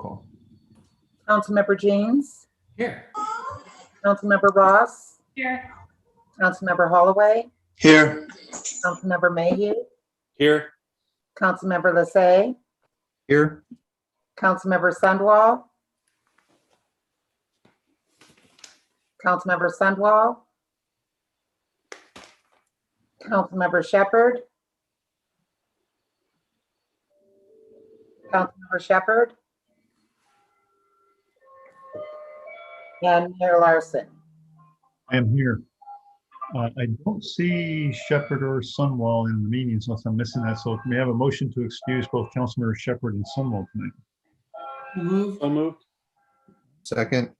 call. Councilmember James, Here. Councilmember Ross, Here. Councilmember Holloway, Here. Councilmember Mayhew, Here. Councilmember Lassay, Here. Councilmember Sundwall, Councilmember Sundwall, Councilmember Shepherd, Councilmember Shepherd, and Mayor Larson. I am here. I don't see Shepherd or Sunwall in the meetings unless I'm missing that. So may I have a motion to excuse both Councilmember Shepherd and Sunwall tonight? So moved. Second.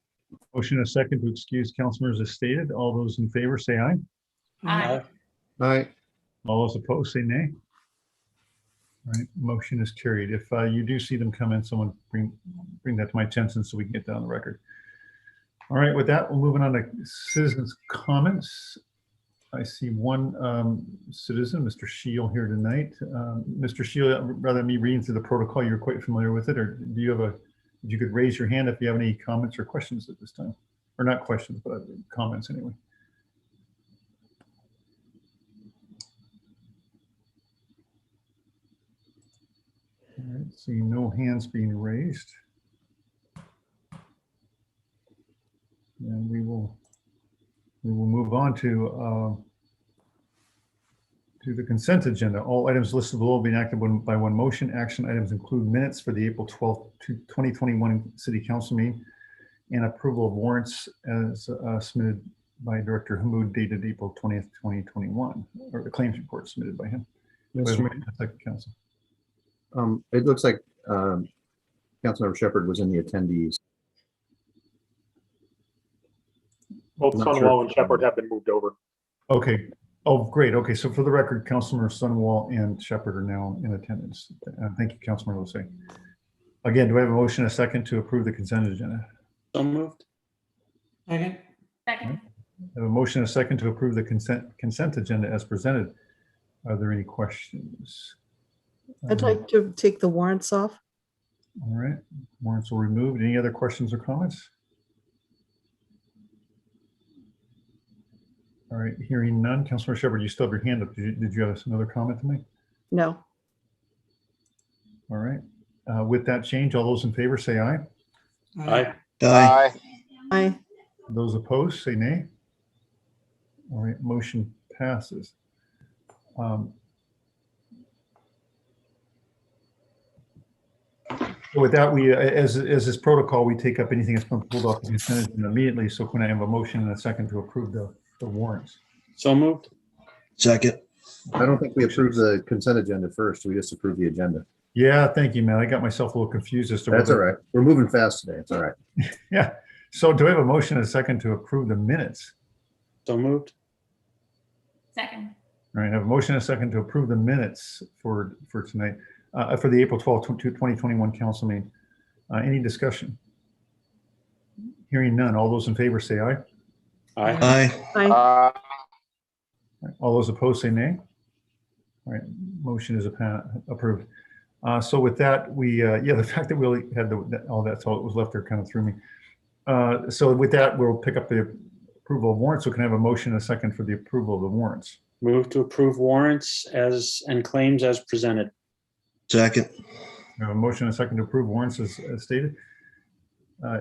Motion and a second to excuse councilors as stated. All those in favor say aye. Aye. Aye. All those opposed say nay. All right, motion is carried. If you do see them come in, someone bring that to my attention so we can get that on the record. All right, with that, we're moving on to citizens' comments. I see one citizen, Mr. Shield, here tonight. Mr. Shield, rather than me reading through the protocol, you're quite familiar with it, or do you have you could raise your hand if you have any comments or questions at this time, or not questions, but comments anyway. All right, seeing no hands being raised. And we will move on to the consent agenda. All items listed below being acted by one motion. Action items include minutes for the April 12th, 2021 City Council meeting and approval of warrants as submitted by Director Hamoud dated April 20th, 2021, or the claims report submitted by him. Yes, Council. it looks like Councilmember Shepherd was in the attendees. Both Not Sunwall sure. and Shepherd have been moved over. Okay. Oh, great. Okay. So for the record, Councilmember Sunwall and Shepherd are now in attendance. Thank you, Councilmember Lassay. Again, do I have a motion and a second to approve the consent agenda? So moved. Second. I have a motion and a second to approve the consent agenda as presented. Are there any questions? I'd like to take the warrants off. All right. Warrants are removed. Any other questions or comments? All right. Hearing none. Councilmember Shepherd, you still have your hand up. Did you have another comment to make? No. All right. With that change, all those in favor say aye. Aye. Aye. Aye. Those opposed say nay. All right, motion passes. So with that, we, as this protocol, we take up anything that's been pulled off the consent agenda immediately. So can I have a motion and a second to approve the warrants? So moved. Second. I don't think we approved the consent agenda first. We just approved the agenda. Yeah, thank you, man. I got myself a little confused as to That's all whether- right. We're moving fast today. It's all right. Yeah. So do I have a motion and a second to approve the minutes? So moved. Second. All right, I have a motion and a second to approve the minutes for tonight, for the April 12th, 2021 council meeting. Any discussion? Hearing none. All those in favor say aye. Aye. Aye. All those opposed say nay. All right, motion is approved. So with that, we, yeah, the fact that we only had all that was left there kind of threw me. So with that, we'll pick up the approval of warrants. So can I have a motion and a second for the approval of the warrants? Move to approve warrants and claims as presented. Second. We have a motion and a second to approve warrants as stated.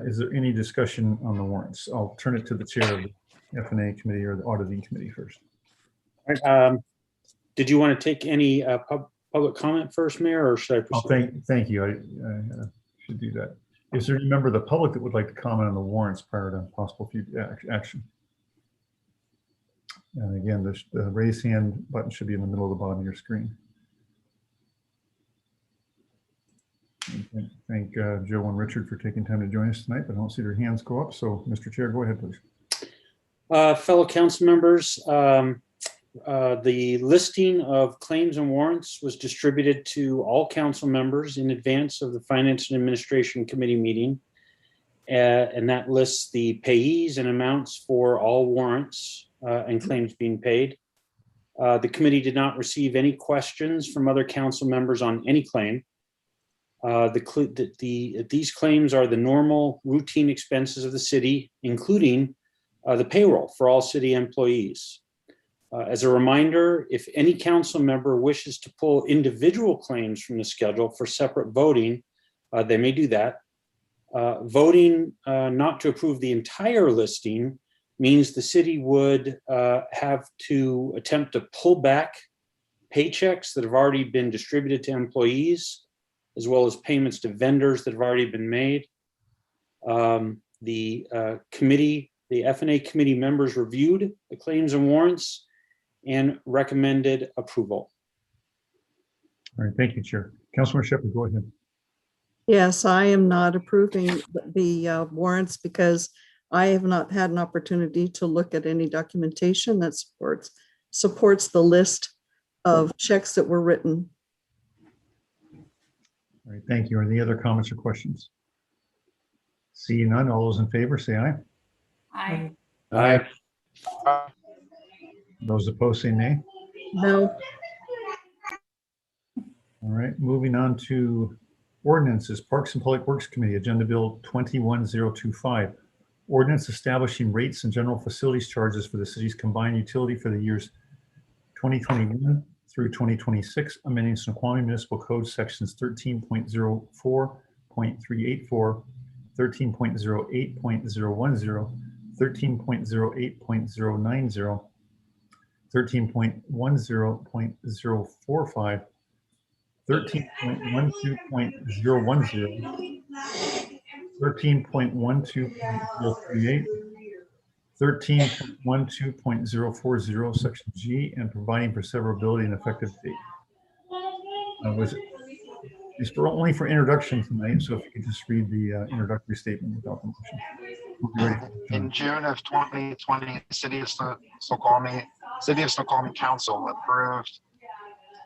Is there any discussion on the warrants? I'll turn it to the chair of the F&A committee or the auditing committee first. All right, did you want to take any public comment first, Mayor, or should I Oh, proceed? thank you. I should do that. Is there any member of the public that would like to comment on the warrants prior to possible future action? And again, the raise hand button should be in the middle of the bottom of your screen. And thank Joe and Richard for taking time to join us tonight, but I don't see their hands go up. So Mr. Chair, go ahead, please. Fellow council members, the listing of claims and warrants was distributed to all council members in advance of the Finance and Administration Committee meeting. And that lists the payees and amounts for all warrants and claims being paid. The committee did not receive any questions from other council members on any claim. These claims are the normal routine expenses of the city, including the payroll for all city employees. As a reminder, if any council member wishes to pull individual claims from the schedule for separate voting, they may do that. Voting not to approve the entire listing means the city would have to attempt to pull back paychecks that have already been distributed to employees, as well as payments to vendors that have already been made. The F&A committee members reviewed the claims and warrants and recommended approval. All right, thank you, Chair. Councilmember Shepherd, go ahead. Yes, I am not approving the warrants because I have not had an opportunity to look at any documentation that supports the list of checks that were written. All right, thank you. Are there any other comments or questions? Seeing none, all those in favor say aye. Aye. Aye. Those opposed say nay. No, All right, moving on to ordinances, Parks and Public Works Committee, Agenda Bill 21025. Ordinance establishing rates and general facilities charges for the city's combined utility for the years 2021 through 2026, amending Snoqualmie Municipal Code sections 13.04.384, 13.08.010, 13.08.090, 13.10.045, 13.12.010, 13.12.038, 13.12.040, Section G, and providing for severability and effective date. It's only for introduction tonight, so if you could just read the introductory statement without the motion. We'll be ready for the In June of 2020, the City of Snoqualmie Council approved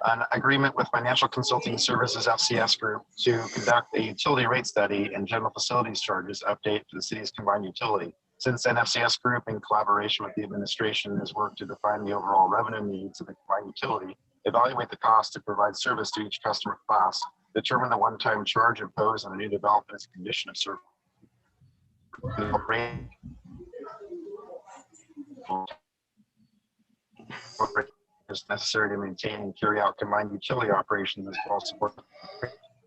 an agreement with Financial Consulting Services FCS Group to conduct a utility rate study and general facilities charges update for the city's combined utility. Since then, FCS Group, in collaboration with the administration, has worked to define the overall revenue needs of the combined utility, evaluate the cost to provide service to each customer class, determine the one-time charge imposed on a new development as a condition of service. Is necessary to maintain and carry out combined utility operations, as well as support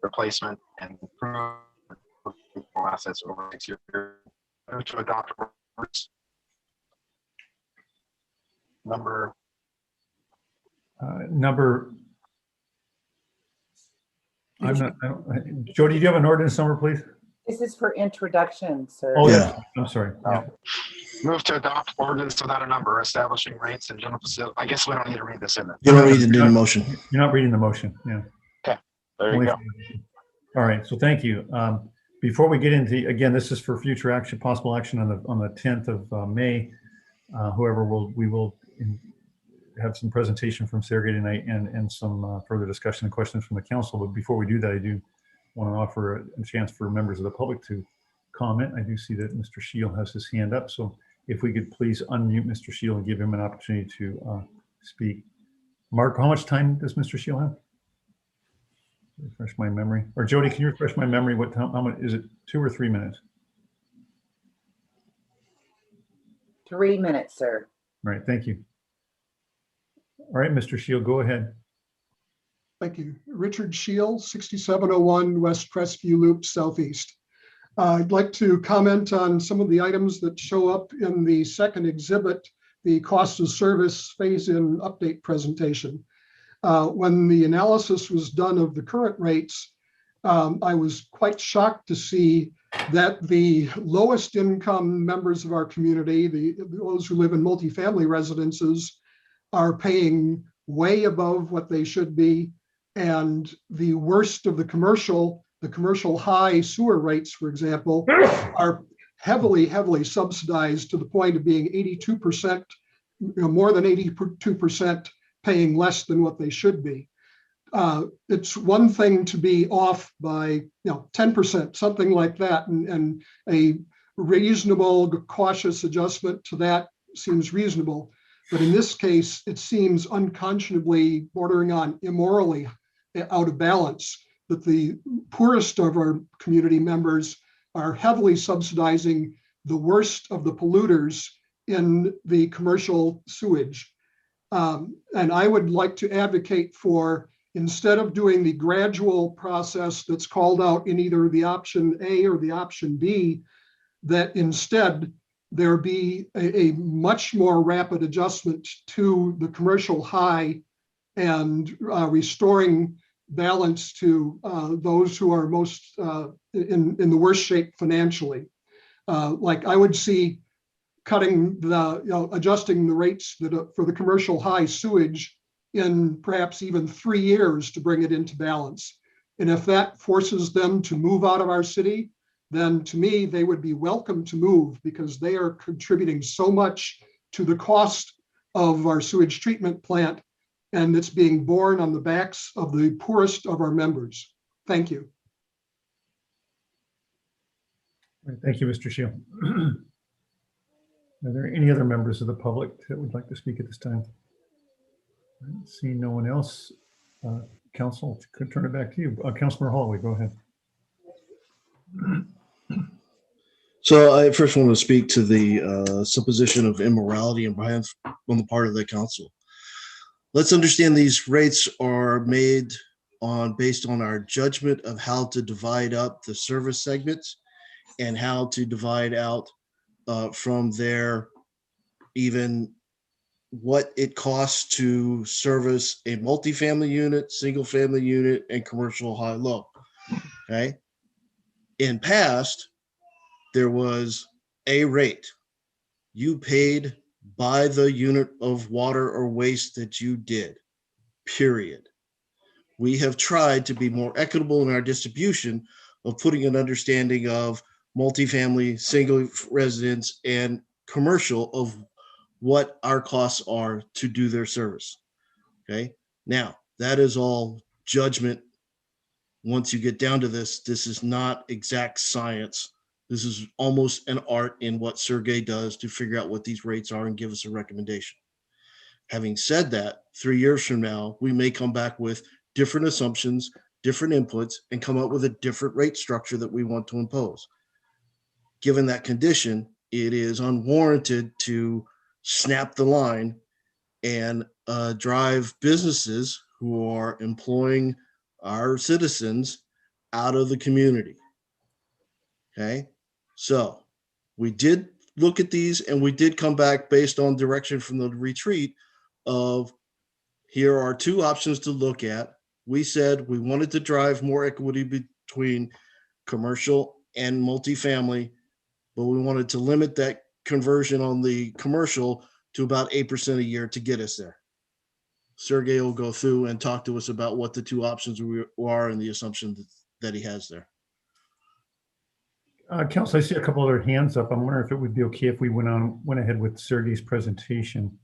replacement and improve assets over a 6-year period. To adopt number I'm not, Jody, do you have an ordinance number, please? This is for introduction, sir. Oh, Yeah. yeah, I'm sorry. Yeah. move to adopt ordinance without a number establishing rates and general facility. I guess we don't need to read this in it. You don't need to do the motion. You're not reading the motion, yeah. There you go. All right, so thank you. Before we get into, again, this is for future action, possible action on the 10th of May. However, we will have some presentation from Sarah tonight and some further discussion and questions from the council. But before we do that, I do want to offer a chance for members of the public to comment. I do see that Mr. Shield has his hand up. So if we could please unmute Mr. Shield and give him an opportunity to speak. Mark, how much time does Mr. Shield have? Refresh my memory. Or Jody, can you refresh my memory? How much is it? 2 or 3 minutes? 3 minutes, sir. All right, thank you. All right, Mr. Shield, go ahead. Thank you. Richard Shield, 6701 West Crestview Loop, Southeast. I'd like to comment on some of the items that show up in the second exhibit, the cost of service phase-in update presentation. When the analysis was done of the current rates, I was quite shocked to see that the lowest income members of our community, those who live in multifamily residences, are paying way above what they should be. And the worst of the commercial high sewer rates, for example, are heavily subsidized to the point of being 82%, more than 82% paying less than what they should be. It's one thing to be off by 10%, something like that, and a reasonable, cautious adjustment to that seems reasonable. But in this case, it seems unconscionably bordering on immorally out of balance that the poorest of our community members are heavily subsidizing the worst of the polluters in the commercial sewage. And I would like to advocate for, instead of doing the gradual process that's called out in either the option A or the option B, that instead there be a much more rapid adjustment to the commercial high and restoring balance to those who are most in the worst shape financially. Like I would see cutting adjusting the rates that for the commercial high sewage in perhaps even 3 years to bring it into balance. And if that forces them to move out of our city, then to me, they would be welcome to move because they are contributing so much to the cost of our sewage treatment plant, and it's being borne on the backs of the poorest of our members. Thank you. All right, thank you, Mr. Shield. Are there any other members of the public that would like to speak at this time? Seeing no one else, council, could turn it back to you. Councilor Holloway, go ahead. So I first want to speak to the supposition of immorality and violence on the part of the council. Let's understand these rates are made based on our judgment of how to divide up the service segments and how to divide out from there even what it costs to service a multifamily unit, single family unit, and commercial high-low. Okay. In past, there was a rate. You paid by the unit of water or waste that you did, period. We have tried to be more equitable in our distribution of putting an understanding of multifamily, single residence, and commercial of what our costs are to do their service. Okay. Now, that is all judgment. Once you get down to this is not exact science. This is almost an art in what Sergey does to figure out what these rates are and give us a recommendation. Having said that, 3 years from now, we may come back with different assumptions, different inputs, and come up with a different rate structure that we want to impose. Given that condition, it is unwarranted to snap the line and drive businesses who are employing our citizens out of the community. Okay, so we did look at these and we did come back based on direction from the retreat of here are two options to look at. We said we wanted to drive more equity between commercial and multifamily, but we wanted to limit that conversion on the commercial to about 8% a year to get us there. Sergey will go through and talk to us about what the two options are and the assumption that he has there. Council, I see a couple other hands up. I'm wondering if it would be okay if we went ahead with Sergey's presentation.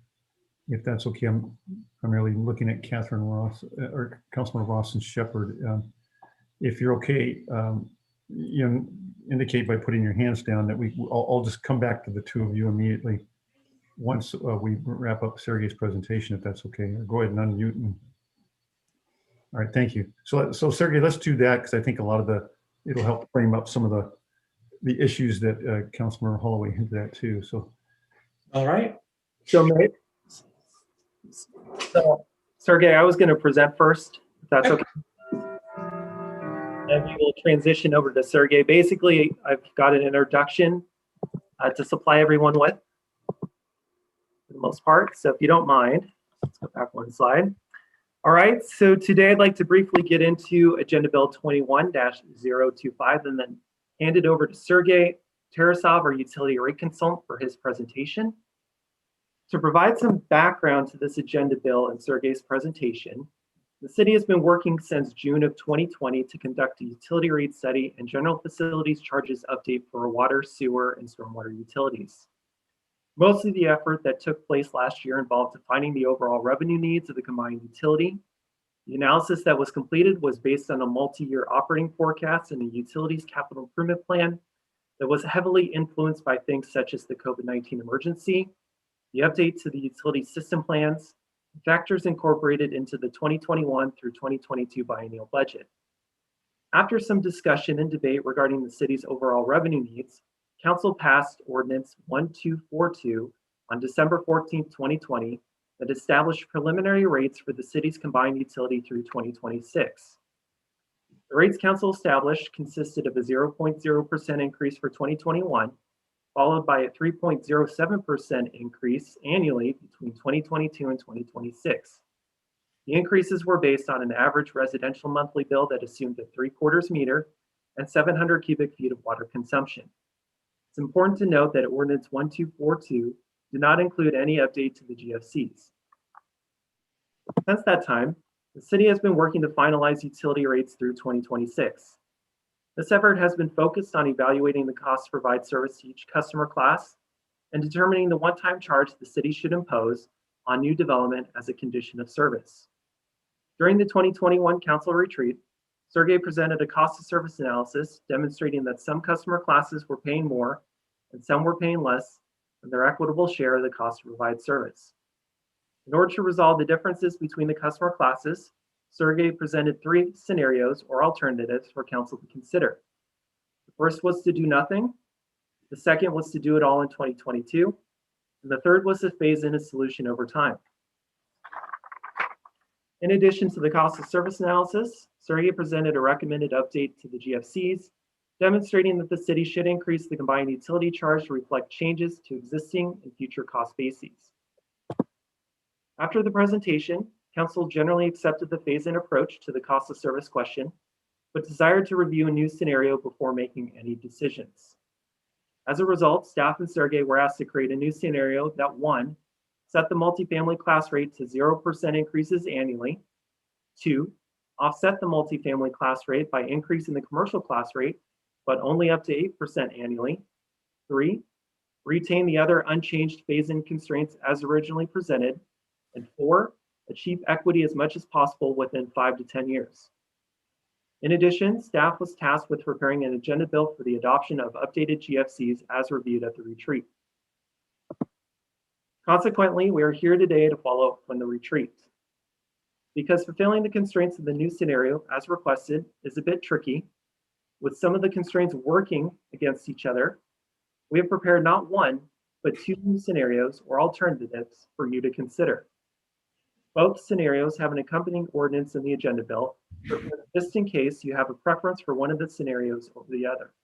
If that's okay, I'm primarily looking at Catherine Ross or Councilman Ross and Shepherd. If you're okay, indicate by putting your hands down that I'll just come back to the two of you immediately once we wrap up Sergey's presentation, if that's okay. Or go ahead and unmute. All right, thank you. So Sergey, let's do that because I think a lot of it'll help frame up some of the issues that Councilman Holloway hinted at too. So, all right. So Sergey, I was going to present first, if that's okay. And we will transition over to Sergey. Basically, I've got an introduction to supply everyone with, for the most part. So if you don't mind, let's go back one slide. All right, so today I'd like to briefly get into Agenda Bill 21-025 and then hand it over to Sergey Tarasov, our utility rate consultant, for his presentation. To provide some background to this agenda bill and Sergey's presentation, the city has been working since June of 2020 to conduct a utility rate study and general facilities charges update for water, sewer, and stormwater utilities. Most of the effort that took place last year involved defining the overall revenue needs of the combined utility. The analysis that was completed was based on a multi-year operating forecast and the utilities capital improvement plan that was heavily influenced by things such as the COVID-19 emergency, the update to the utility system plans, factors incorporated into the 2021 through 2022 biennial budget. After some discussion and debate regarding the city's overall revenue needs, Council passed Ordinance 1242 on December 14, 2020, that established preliminary rates for the city's combined utility through 2026. The rates Council established consisted of a 0.0% increase for 2021, followed by a 3.07% increase annually between 2022 and 2026. The increases were based on an average residential monthly bill that assumed a 3/4 meter and 700 cubic feet of water consumption. It's important to note that Ordinance 1242 did not include any update to the GFCs. Since that time, the city has been working to finalize utility rates through 2026. This effort has been focused on evaluating the cost to provide service to each customer class and determining the one-time charge the city should impose on new development as a condition of service. During the 2021 council retreat, Sergey presented a cost of service analysis demonstrating that some customer classes were paying more and some were paying less than their equitable share of the cost to provide service. In order to resolve the differences between the customer classes, Sergey presented 3 scenarios or alternatives for council to consider. The first was to do nothing. The second was to do it all in 2022. And the third was to phase in a solution over time. In addition to the cost of service analysis, Sergey presented a recommended update to the GFCs, demonstrating that the city should increase the combined utility charge to reflect changes to existing and future cost bases. After the presentation, council generally accepted the phase-in approach to the cost of service question, but desired to review a new scenario before making any decisions. As a result, staff and Sergey were asked to create a new scenario that, 1, set the multifamily class rate to 0% increases annually. 2, offset the multifamily class rate by increasing the commercial class rate, but only up to 8% annually. 3, retain the other unchanged phase-in constraints as originally presented. And 4, achieve equity as much as possible within 5 to 10 years. In addition, staff was tasked with preparing an agenda bill for the adoption of updated GFCs as reviewed at the retreat. Consequently, we are here today to follow up on the retreat. Because fulfilling the constraints of the new scenario as requested is a bit tricky, with some of the constraints working against each other, we have prepared not 1, but 2 new scenarios or alternatives for you to consider. Both scenarios have an accompanying ordinance in the agenda bill, just in case you have a preference for one of the scenarios over the other.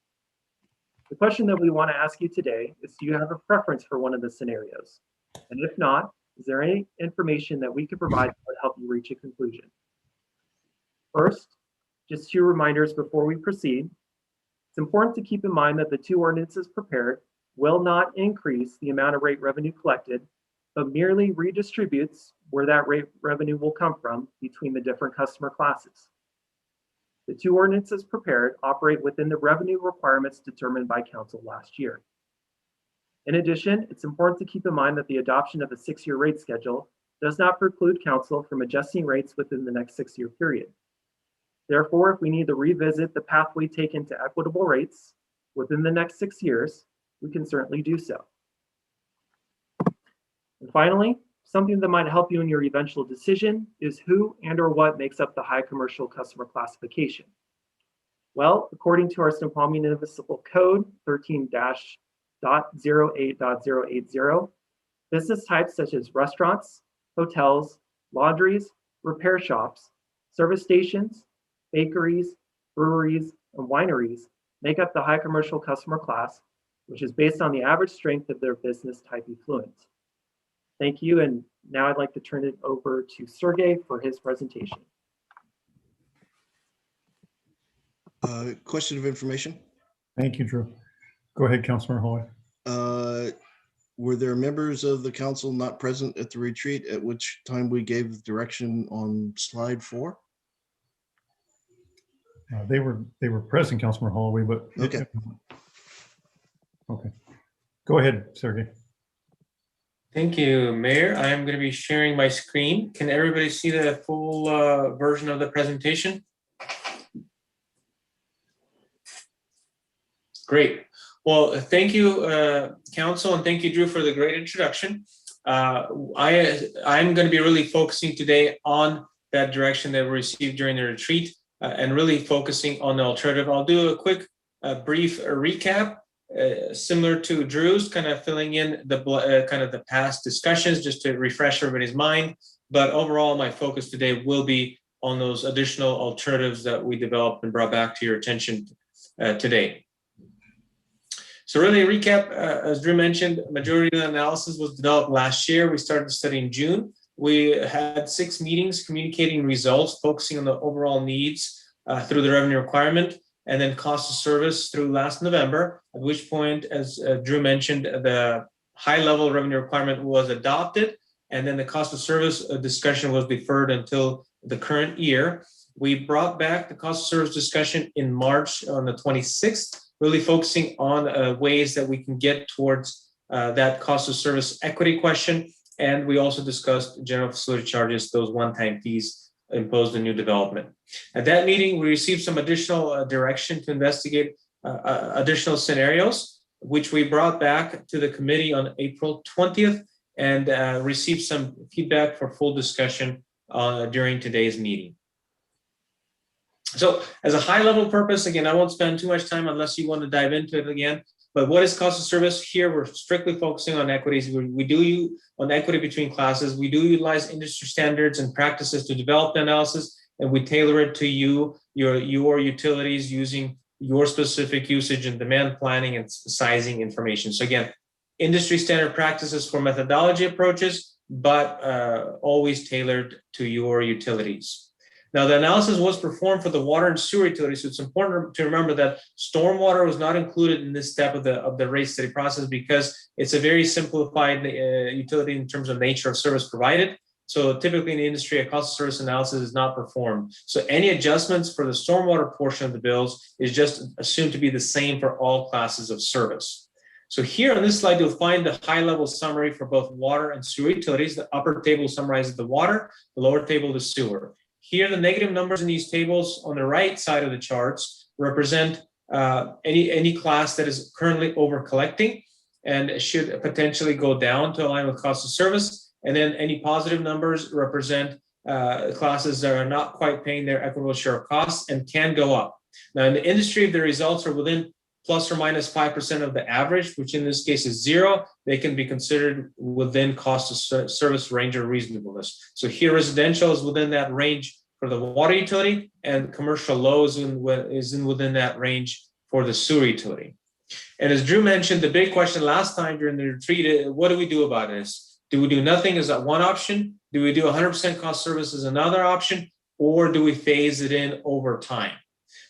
The question that we want to ask you today is, do you have a preference for one of the scenarios? And if not, is there any information that we could provide that would help you reach a conclusion? First, just 2 reminders before we proceed. It's important to keep in mind that the 2 ordinances prepared will not increase the amount of rate revenue collected, but merely redistributes where that rate revenue will come from between the different customer classes. The 2 ordinances prepared operate within the revenue requirements determined by council last year. In addition, it's important to keep in mind that the adoption of a 6-year rate schedule does not preclude council from adjusting rates within the next 6-year period. Therefore, if we need to revisit the pathway taken to equitable rates within the next 6 years, we can certainly do so. And finally, something that might help you in your eventual decision is who and or what makes up the high commercial customer classification. Well, according to our Snoqualmie Municipal Code 13-.08.080, business types such as restaurants, hotels, laundries, repair shops, service stations, bakeries, breweries, and wineries make up the high commercial customer class, which is based on the average strength of their business type effluent. Thank you, and now I'd like to turn it over to Sergey for his presentation. Question of information. Thank you, Drew. Go ahead, Councilor Hoy. Were there members of the council not present at the retreat, at which time we gave the direction on slide 4? They were present, Councilor Holloway, but Okay. Okay. Go ahead, Sergey. Thank you, Mayor. I am going to be sharing my screen. Can everybody see the full version of the presentation? Great. Well, thank you, Council, and thank you, Drew, for the great introduction. I'm going to be really focusing today on that direction that we received during the retreat, and really focusing on the alternative. I'll do a quick, brief recap, similar to Drew's, kind of filling in the kind of the past discussions just to refresh everybody's mind. But overall, my focus today will be on those additional alternatives that we developed and brought back to your attention today. So really a recap, as Drew mentioned, majority of the analysis was developed last year. We started the study in June. We had 6 meetings communicating results, focusing on the overall needs through the revenue requirement, and then cost of service through last November, at which point, as Drew mentioned, the high-level revenue requirement was adopted, and then the cost of service discussion was deferred until the current year. We brought back the cost of service discussion in March on the 26th, really focusing on ways that we can get towards that cost of service equity question. And we also discussed general facility charges, those one-time fees imposed in new development. At that meeting, we received some additional direction to investigate additional scenarios, which we brought back to the committee on April 20th and received some feedback for full discussion during today's meeting. So as a high-level purpose, again, I won't spend too much time unless you want to dive into it again. But what is cost of service? Here, we're strictly focusing on equities. We do on equity between classes. We do utilize industry standards and practices to develop the analysis, and we tailor it to you, your utilities, using your specific usage and demand planning and sizing information. So again, industry standard practices for methodology approaches, but always tailored to your utilities. Now, the analysis was performed for the water and sewer utilities, so it's important to remember that stormwater was not included in this step of the rate study process because it's a very simplified utility in terms of nature of service provided. So typically in the industry, a cost of service analysis is not performed. So any adjustments for the stormwater portion of the bills is just assumed to be the same for all classes of service. So here on this slide, you'll find the high-level summary for both water and sewer utilities. The upper table summarizes the water, the lower table the sewer. Here, the negative numbers in these tables on the right side of the charts represent any class that is currently over collecting and should potentially go down to align with cost of service. And then any positive numbers represent classes that are not quite paying their equitable share of costs and can go up. Now, in the industry, if the results are within plus or minus 5% of the average, which in this case is 0, they can be considered within cost of service range or reasonableness. So here, residential is within that range for the water utility, and commercial low is within that range for the sewer utility. And as Drew mentioned, the big question last time during the retreat is, what do we do about this? Do we do nothing? Is that one option? Do we do 100% cost service as another option? Or do we phase it in over time?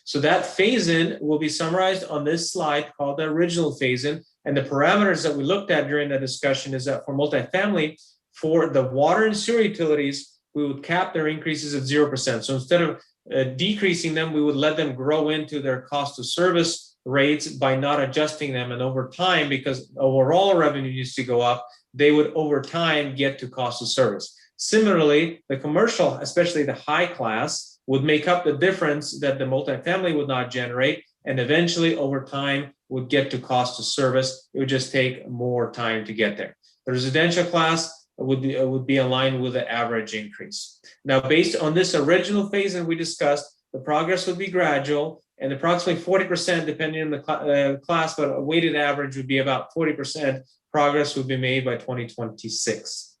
So that phase-in will be summarized on this slide called the original phase-in. And the parameters that we looked at during the discussion is that for multifamily, for the water and sewer utilities, we would cap their increases at 0%. So instead of decreasing them, we would let them grow into their cost of service rates by not adjusting them. And over time, because overall revenue needs to go up, they would over time get to cost of service. Similarly, the commercial, especially the high class, would make up the difference that the multifamily would not generate, and eventually over time would get to cost of service. It would just take more time to get there. The residential class would be aligned with the average increase. Now, based on this original phase that we discussed, the progress would be gradual and approximately 40%, depending on the class, but a weighted average would be about 40% progress would be made by 2026.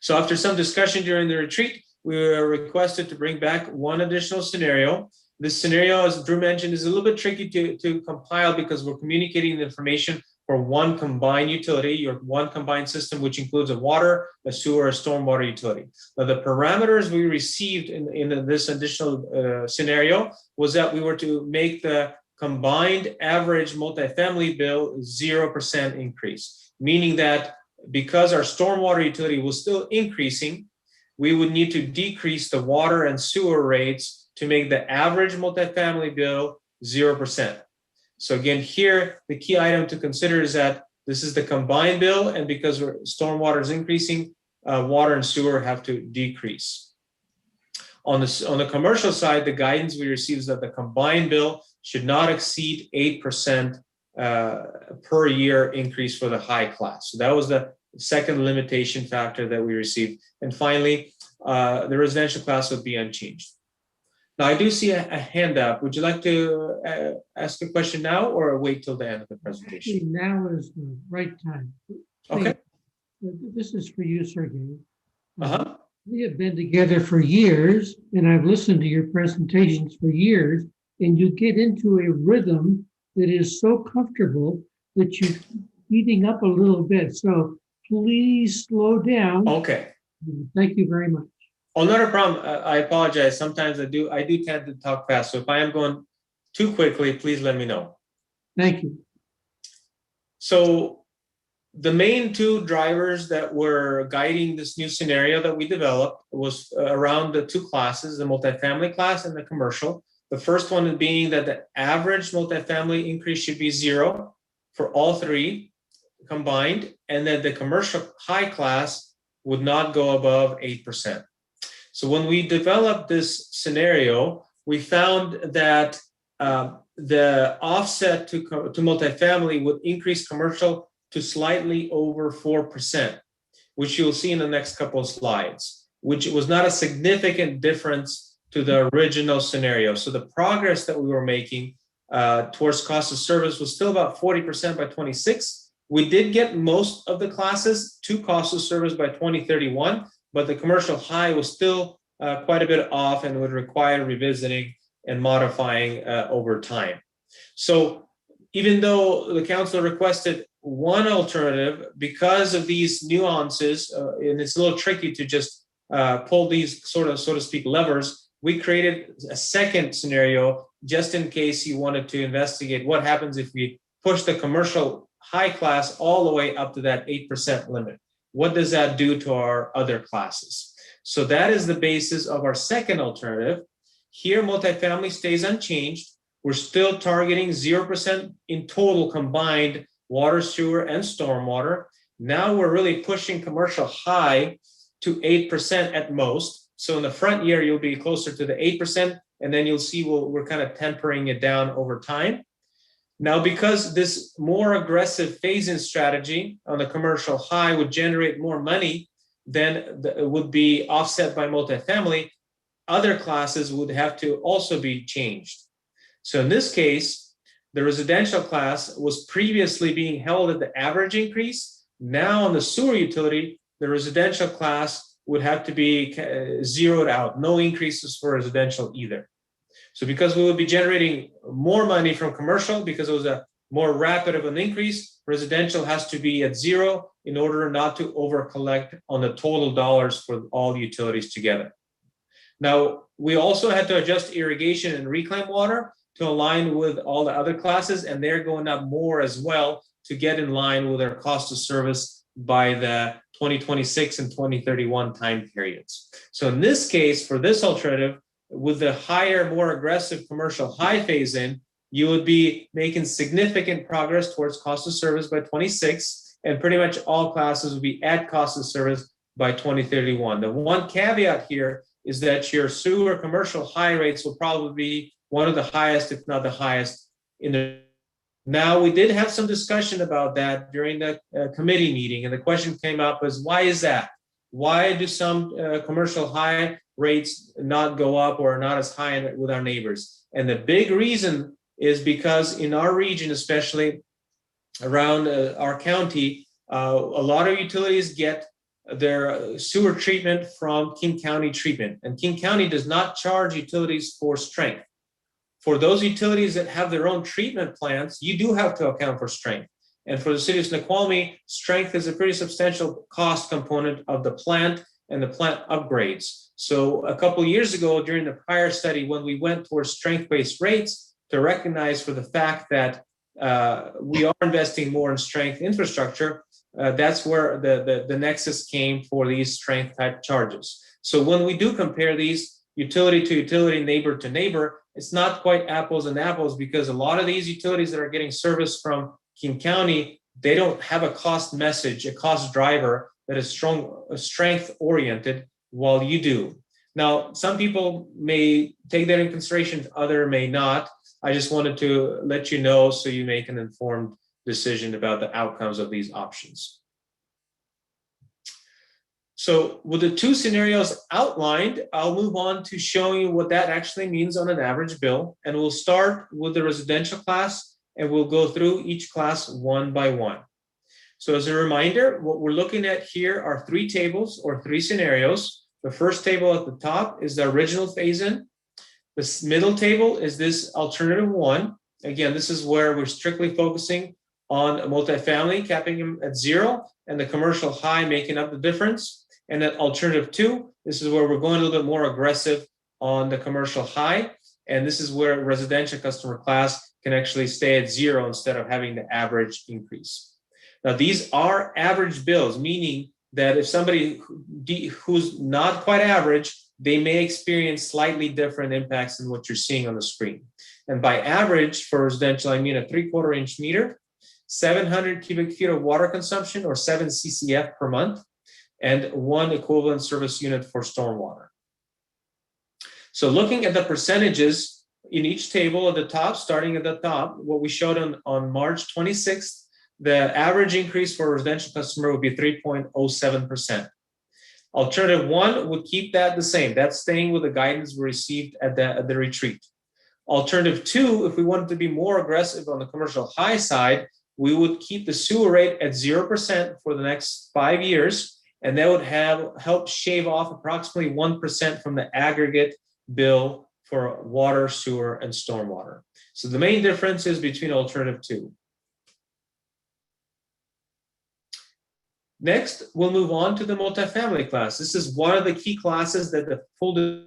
So after some discussion during the retreat, we were requested to bring back one additional scenario. This scenario, as Drew mentioned, is a little bit tricky to compile because we're communicating the information for one combined utility, your one combined system, which includes a water, a sewer, a stormwater utility. Now, the parameters we received in this additional scenario was that we were to make the combined average multifamily bill 0% increase, meaning that because our stormwater utility was still increasing, we would need to decrease the water and sewer rates to make the average multifamily bill 0%. So again, here, the key item to consider is that this is the combined bill, and because stormwater is increasing, water and sewer have to decrease. On the commercial side, the guidance we received is that the combined bill should not exceed 8% per year increase for the high class. So that was the second limitation factor that we received. And finally, the residential class would be unchanged. Now, I do see a hand up. Would you like to ask a question now or wait till the end of the Actually, presentation? now is the right time. Okay. This is for you, Sergey. Uh-huh. We have been together for years, and I've listened to your presentations for years, and you get into a rhythm that is so comfortable that you're speeding up a little bit. So please slow down. Okay. Thank you very much. Oh, not a problem. I apologize. Sometimes I do tend to talk fast. So if I am going too quickly, please let me know. Thank you. So the main two drivers that were guiding this new scenario that we developed was around the two classes, the multifamily class and the commercial. The first one being that the average multifamily increase should be 0 for all three combined, and that the commercial high class would not go above 8%. So when we developed this scenario, we found that the offset to multifamily would increase commercial to slightly over 4%, which you'll see in the next couple of slides, which was not a significant difference to the original scenario. So the progress that we were making towards cost of service was still about 40% by 26. We did get most of the classes to cost of service by 2031, but the commercial high was still quite a bit off and would require revisiting and modifying over time. So even though the council requested one alternative, because of these nuances, and it's a little tricky to just pull these sort of, so to speak, levers, we created a second scenario just in case you wanted to investigate what happens if we push the commercial high class all the way up to that 8% limit. What does that do to our other classes? So that is the basis of our second alternative. Here, multifamily stays unchanged. We're still targeting 0% in total combined water, sewer, and stormwater. Now we're really pushing commercial high to 8% at most. So in the front year, you'll be closer to the 8%, and then you'll see we're kind of tempering it down over time. Now, because this more aggressive phase-in strategy on the commercial high would generate more money than it would be offset by multifamily, other classes would have to also be changed. So in this case, the residential class was previously being held at the average increase. Now on the sewer utility, the residential class would have to be zeroed out, no increases for residential either. So because we would be generating more money from commercial, because it was a more rapid of an increase, residential has to be at 0 in order not to over collect on the total dollars for all utilities together. Now, we also had to adjust irrigation and reclaim water to align with all the other classes, and they're going up more as well to get in line with our cost of service by the 2026 and 2031 time periods. So in this case, for this alternative, with the higher, more aggressive commercial high phase in, you would be making significant progress towards cost of service by 26, and pretty much all classes would be at cost of service by 2031. The one caveat here is that your sewer commercial high rates will probably be one of the highest, if not the highest, in the. Now, we did have some discussion about that during the committee meeting, and the question came up as, why is that? Why do some commercial high rates not go up or not as high with our neighbors? And the big reason is because in our region, especially around our county, a lot of utilities get their sewer treatment from King County treatment, and King County does not charge utilities for strength. For those utilities that have their own treatment plants, you do have to account for strength. And for the city of Snoqualmie, strength is a pretty substantial cost component of the plant and the plant upgrades. So a couple of years ago, during the prior study, when we went towards strength-based rates to recognize for the fact that we are investing more in strength infrastructure, that's where the nexus came for these strength type charges. So when we do compare these utility to utility, neighbor to neighbor, it's not quite apples and apples, because a lot of these utilities that are getting service from King County, they don't have a cost message, a cost driver that is strength oriented, while you do. Now, some people may take that in consideration, others may not. I just wanted to let you know so you make an informed decision about the outcomes of these options. So with the two scenarios outlined, I'll move on to showing you what that actually means on an average bill. And we'll start with the residential class, and we'll go through each class one by one. So as a reminder, what we're looking at here are three tables or three scenarios. The first table at the top is the original phase-in. The middle table is this alternative one. Again, this is where we're strictly focusing on multifamily, capping them at 0, and the commercial high making up the difference. And then alternative 2, this is where we're going a little bit more aggressive on the commercial high. And this is where residential customer class can actually stay at 0 instead of having the average increase. Now, these are average bills, meaning that if somebody who's not quite average, they may experience slightly different impacts than what you're seeing on the screen. And by average for residential, I mean a 3/4 inch meter, 700 cubic feet of water consumption or 7 CCF per month, and 1 equivalent service unit for stormwater. So looking at the percentages in each table at the top, starting at the top, what we showed on March 26th, the average increase for a residential customer would be 3.07%. Alternative 1 would keep that the same. That's staying with the guidance we received at the retreat. Alternative 2, if we wanted to be more aggressive on the commercial high side, we would keep the sewer rate at 0% for the next 5 years, and that would help shave off approximately 1% from the aggregate bill for water, sewer, and stormwater. So the main difference is between alternative 2. Next, we'll move on to the multifamily class. This is one of the key classes that the full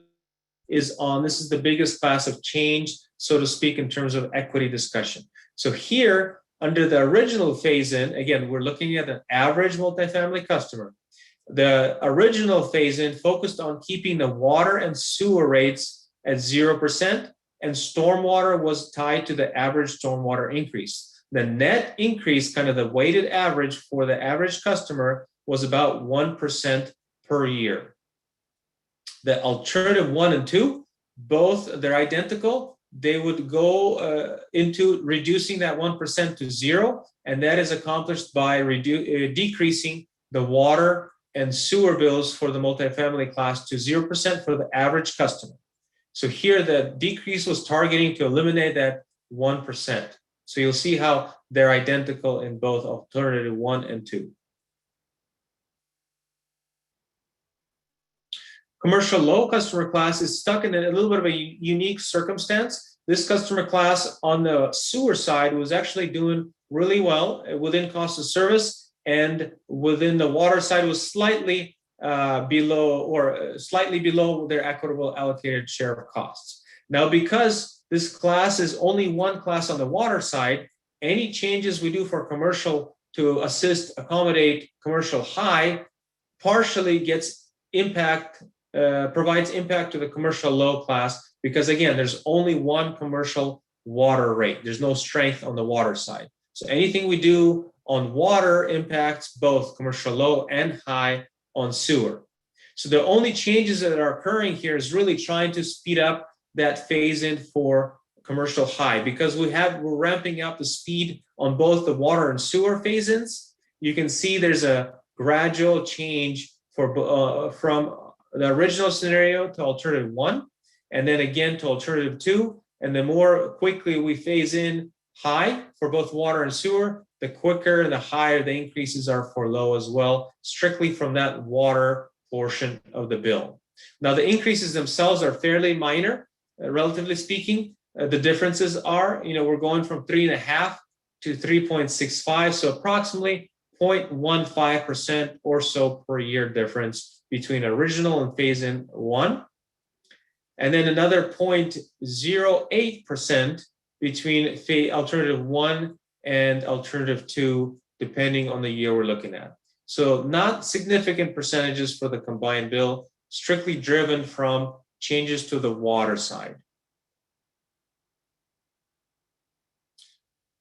is on. This is the biggest class of change, so to speak, in terms of equity discussion. So here, under the original phase-in, again, we're looking at an average multifamily customer. The original phase-in focused on keeping the water and sewer rates at 0%, and stormwater was tied to the average stormwater increase. The net increase, kind of the weighted average for the average customer, was about 1% per year. The alternative 1 and 2, both, they're identical. They would go into reducing that 1% to 0, and that is accomplished by decreasing the water and sewer bills for the multifamily class to 0% for the average customer. So here the decrease was targeting to eliminate that 1%. So you'll see how they're identical in both alternative 1 and 2. Commercial low customer class is stuck in a little bit of a unique circumstance. This customer class on the sewer side was actually doing really well within cost of service, and within the water side was slightly below their equitable allocated share of costs. Now, because this class is only one class on the water side, any changes we do for commercial to accommodate commercial high partially provides impact to the commercial low class, because again, there's only one commercial water rate. There's no strength on the water side. So anything we do on water impacts both commercial low and high on sewer. So the only changes that are occurring here is really trying to speed up that phase in for commercial high, because we're ramping up the speed on both the water and sewer phase ins. You can see there's a gradual change from the original scenario to alternative 1, and then again to alternative 2. And the more quickly we phase in high for both water and sewer, the quicker and the higher the increases are for low as well, strictly from that water portion of the bill. Now, the increases themselves are fairly minor, relatively speaking. The differences are, we're going from 3.5 to 3.65, so approximately 0.15% or so per year difference between original and phase-in 1, and then another 0.08% between alternative 1 and alternative 2, depending on the year we're looking at. So not significant percentages for the combined bill, strictly driven from changes to the water side.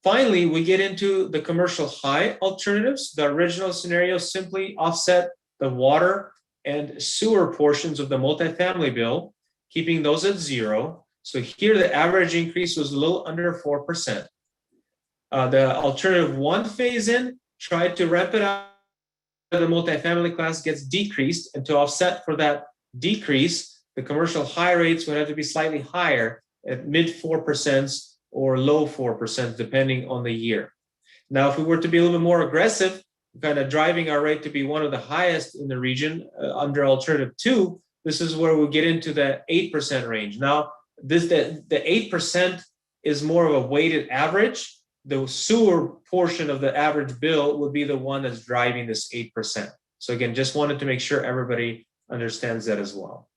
Finally, we get into the commercial high alternatives. The original scenario simply offset the water and sewer portions of the multifamily bill, keeping those at 0. So here the average increase was a little under 4%. The alternative 1 phase in tried to ramp it up the multifamily class gets decreased, and to offset for that decrease, the commercial high rates would have to be slightly higher at mid 4% or low 4%, depending on the year. Now, if we were to be a little bit more aggressive, kind of driving our rate to be one of the highest in the region under alternative 2, this is where we get into the 8% range. Now, the 8% is more of a weighted average. The sewer portion of the average bill would be the one that's driving this 8%. So again, just wanted to make sure everybody understands that as well.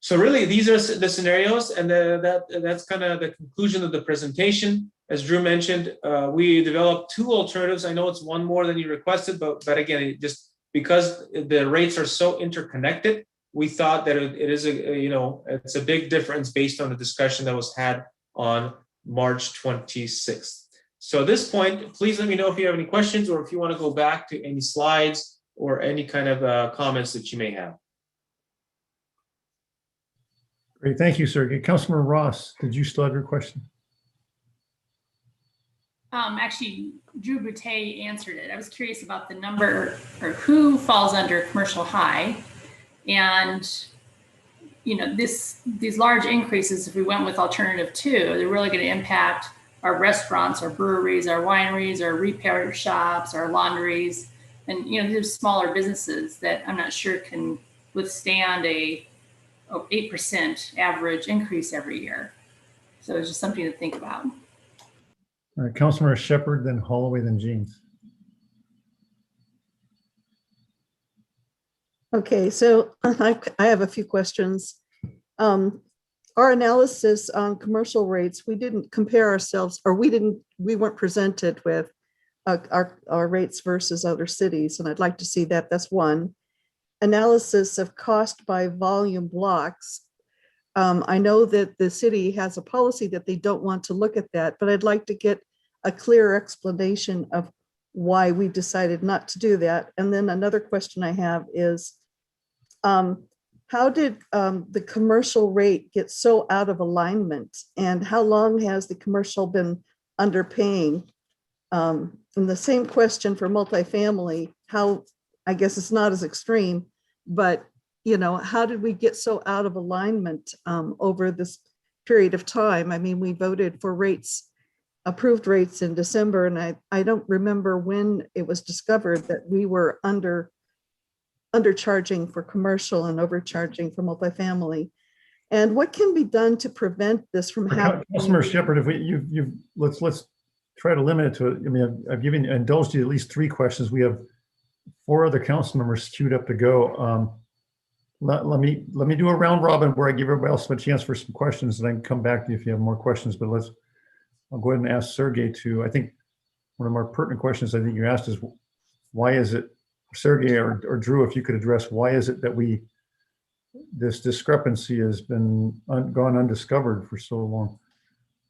So really, these are the scenarios, and that's kind of the conclusion of the presentation. As Drew mentioned, we developed 2 alternatives. I know it's one more than you requested, but again, just because the rates are so interconnected, we thought that it is it's a big difference based on the discussion that was had on March 26th. So at this point, please let me know if you have any questions or if you want to go back to any slides or any kind of comments that you may have. Great, thank you, Sergey. Councilmember Ross, did you still have your question? Actually, Drew Boutte answered it. I was curious about the number or who falls under commercial high, and these large increases. If we went with alternative 2, they're really going to impact our restaurants, our breweries, our wineries, our repair shops, our laundries, and there's smaller businesses that I'm not sure can withstand a 8% average increase every year. So it's just something to think about. All right, Councilmember Shepherd, then Holloway, then Jeans. Okay, so I have a few questions. Our analysis on commercial rates, we didn't compare ourselves, or we weren't presented with our rates versus other cities, and I'd like to see that. That's one. Analysis of cost by volume blocks. I know that the city has a policy that they don't want to look at that, but I'd like to get a clear explanation of why we decided not to do that. And then another question I have is, how did the commercial rate get so out of alignment, and how long has the commercial been underpaying? And the same question for multifamily, how, I guess it's not as extreme, but how did we get so out of alignment over this period of time? I mean, we voted for rates, approved rates in December, and I don't remember when it was discovered that we were undercharging for commercial and overcharging for multifamily. And what can be done to prevent this from happening? Councilmember Shepherd, if let's try to limit it to, I mean, I've indulged you at least 3 questions. We have 4 other council members queued up to go. Let me do a round robin where I give everybody else a chance for some questions, and I can come back to you if you have more questions. But I'll go ahead and ask Sergey to, I think one of the more pertinent questions I think you asked is, why is it, Sergey or Drew, if you could address, why is it that this discrepancy has been gone undiscovered for so long?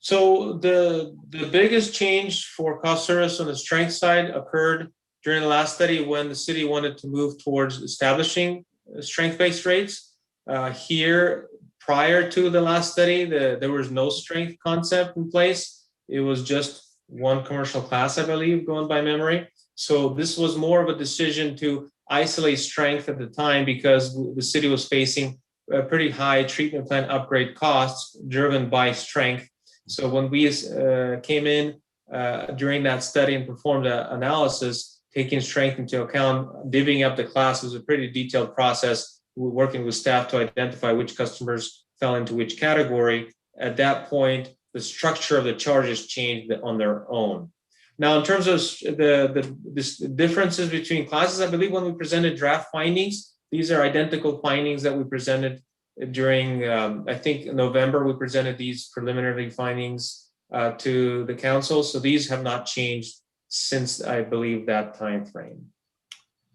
So the biggest change for cost service on the strength side occurred during the last study when the city wanted to move towards establishing strength-based rates. Here, prior to the last study, there was no strength concept in place. It was just one commercial class, I believe, going by memory. So this was more of a decision to isolate strength at the time because the city was facing a pretty high treatment plant upgrade costs driven by strength. So when we came in during that study and performed an analysis, taking strength into account, divvying up the class was a pretty detailed process. We're working with staff to identify which customers fell into which category. At that point, the structure of the charges changed on their own. Now, in terms of the differences between classes, I believe when we presented draft findings, these are identical findings that we presented during, I think, November. We presented these preliminary findings to the council. So these have not changed since, I believe, that time frame.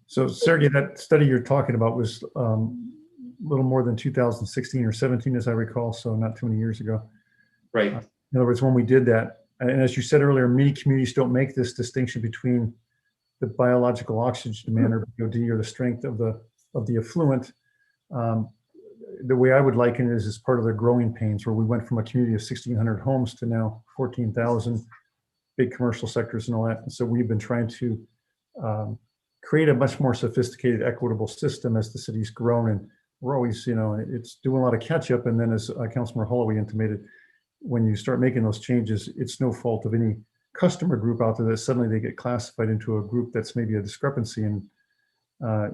So, Sergey, that study you're talking about was a little more than 2016 or 17, as I recall, so not too many years ago. Right. In other words, when we did that, and as you said earlier, many communities don't make this distinction between the biological oxygen demand, or BOD, or the strength of the effluent. The way I would liken it is part of the growing pains, where we went from a community of 1,600 homes to now 14,000. big commercial sectors and all that. And so we've been trying to create a much more sophisticated, equitable system as the city's grown. And we're always, it's doing a lot of catch up. And then as Councilmember Holloway intimated, when you start making those changes, it's no fault of any customer group out there that suddenly they get classified into a group that's maybe a discrepancy. And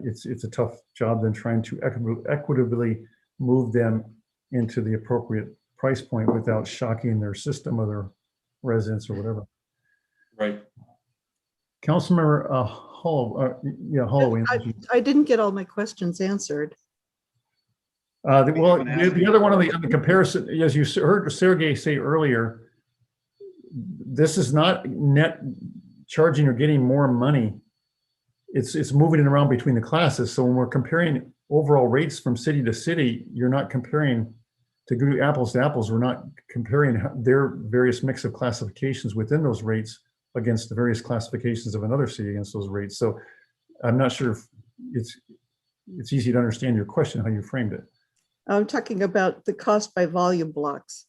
it's a tough job then trying to equitably move them into the appropriate price point without shocking their system or their residents or whatever. Right. Councilmember Holloway. I didn't get all my questions answered. Well, the other one on the comparison, as you heard Sergey say earlier, this is not net charging or getting more money. It's moving it around between the classes. So when we're comparing overall rates from city to city, you're not comparing to do apples to apples. We're not comparing their various mix of classifications within those rates against the various classifications of another city against those rates. So I'm not sure if it's easy to understand your question, how you framed it. I'm talking about the cost by volume blocks.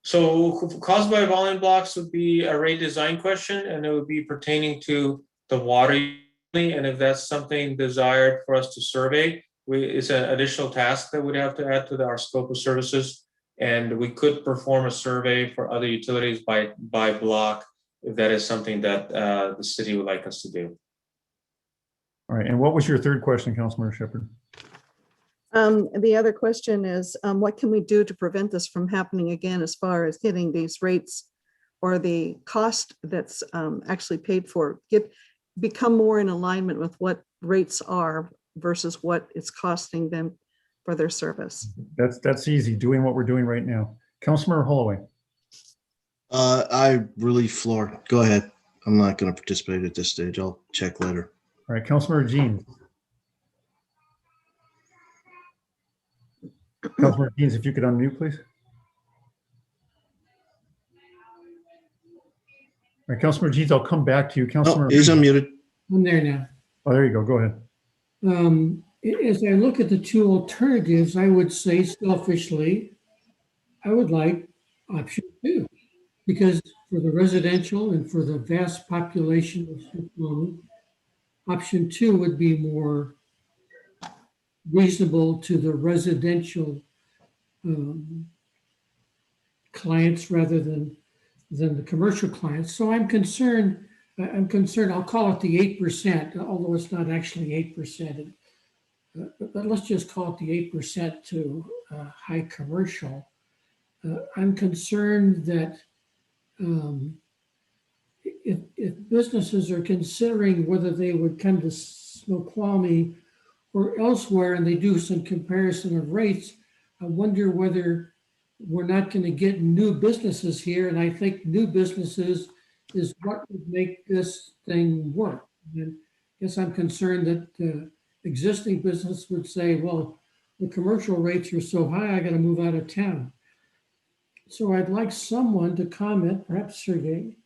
So cost by volume blocks would be a rate design question, and it would be pertaining to the water utility. And if that's something desired for us to survey, it's an additional task that we'd have to add to our scope of services. And we could perform a survey for other utilities by block if that is something that the city would like us to do. All right. And what was your third question, Councilmember Shepherd? The other question is, what can we do to prevent this from happening again as far as getting these rates or the cost that's actually paid for become more in alignment with what rates are versus what it's costing them for their service? That's easy, doing what we're doing right now. Councilmember Holloway. I really floor. Go ahead. I'm not going to participate at this stage. I'll check later. All right, Councilmember Jean. Councilmember Jeans, if you could unmute, please. All right, Councilmember Jeans, I'll come back to you. Councilmember. He's unmuted. I'm there now. Oh, there you go. Go ahead. As I look at the two alternatives, I would say selfishly, I would like option 2, because for the residential and for the vast population of Snoqualmie, option 2 would be more reasonable to the residential clients rather than the commercial clients. So I'm concerned, I'll call it the 8%, although it's not actually 8%. But let's just call it the 8% to high commercial. I'm concerned that if businesses are considering whether they would come to Snoqualmie or elsewhere and they do some comparison of rates, I wonder whether we're not going to get new businesses here. And I think new businesses is what would make this thing work. And I guess I'm concerned that existing business would say, well, the commercial rates are so high, I got to move out of town. So I'd like someone to comment, perhaps Sergey,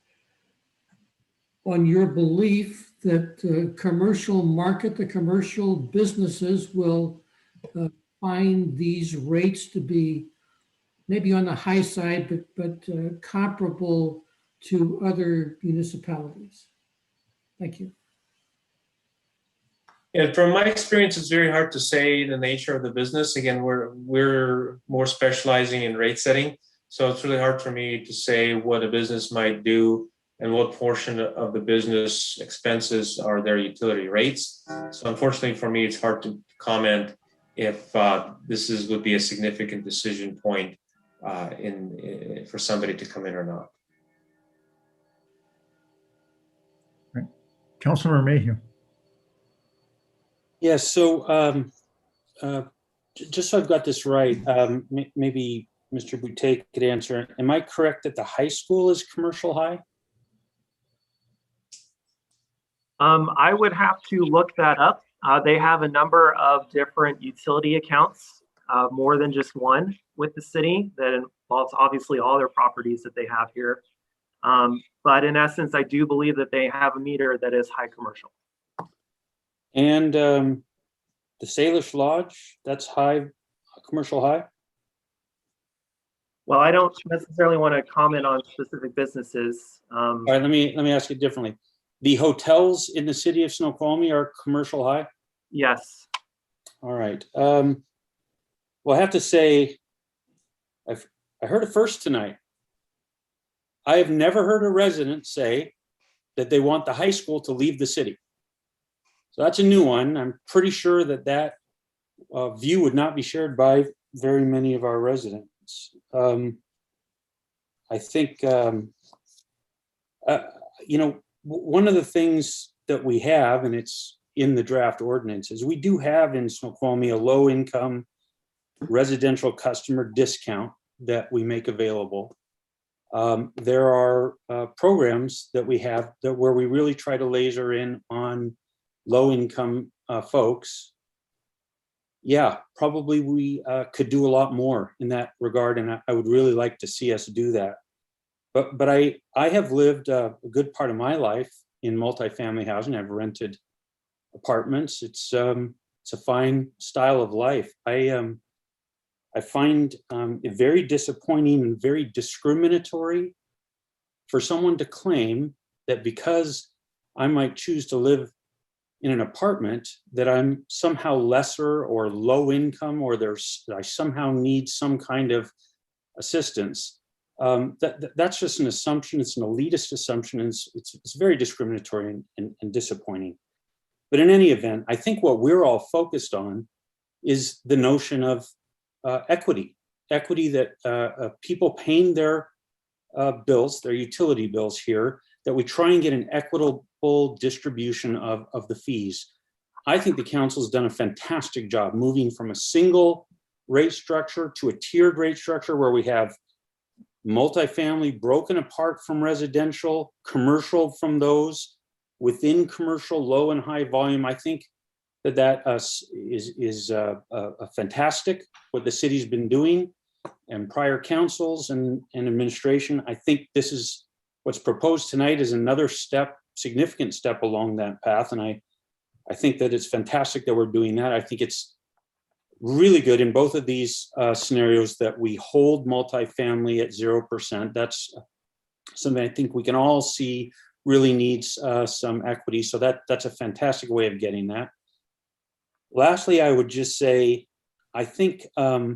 on your belief that the commercial market, the commercial businesses will find these rates to be maybe on the high side, but comparable to other municipalities. Thank you. And from my experience, it's very hard to say the nature of the business. Again, we're more specializing in rate setting. So it's really hard for me to say what a business might do and what portion of the business expenses are their utility rates. So unfortunately for me, it's hard to comment if this would be a significant decision point for somebody to come in or not. Right. Councilmember Mayhew. Yes, so just so I've got this right, maybe Mr. Boutte could answer. Am I correct that the high school is commercial high? I would have to look that up. They have a number of different utility accounts, more than just one with the city that involves obviously all their properties that they have here. But in essence, I do believe that they have a meter that is high commercial. And the Salish Lodge, that's high, commercial high? Well, I don't necessarily want to comment on specific businesses. All right, let me ask it differently. The hotels in the city of Snoqualmie are commercial high? Yes. All right. Well, I have to say, I heard it first tonight. I have never heard a resident say that they want the high school to leave the city. So that's a new one. I'm pretty sure that that view would not be shared by very many of our residents. I think, you know, one of the things that we have, and it's in the draft ordinance, is we do have in Snoqualmie a low income residential customer discount that we make available. There are programs that we have that where we really try to laser in on low income folks. Yeah, probably we could do a lot more in that regard, and I would really like to see us do that. But I have lived a good part of my life in multifamily housing. I've rented apartments. It's a fine style of life. I find it very disappointing and very discriminatory for someone to claim that because I might choose to live in an apartment that I'm somehow lesser or low income, or I somehow need some kind of assistance. That's just an assumption. It's an elitist assumption. And it's very discriminatory and disappointing. But in any event, I think what we're all focused on is the notion of equity that people paying their bills, their utility bills here, that we try and get an equitable distribution of the fees. I think the council's done a fantastic job moving from a single rate structure to a tiered rate structure where we have multifamily broken apart from residential, commercial from those, within commercial, low and high volume. I think that is fantastic what the city's been doing, and prior councils and administration. I think this is what's proposed tonight is another step, significant step along that path. And I think that it's fantastic that we're doing that. I think it's really good in both of these scenarios that we hold multifamily at 0%. That's something I think we can all see really needs some equity. So that's a fantastic way of getting that. Lastly, I would just say, I think our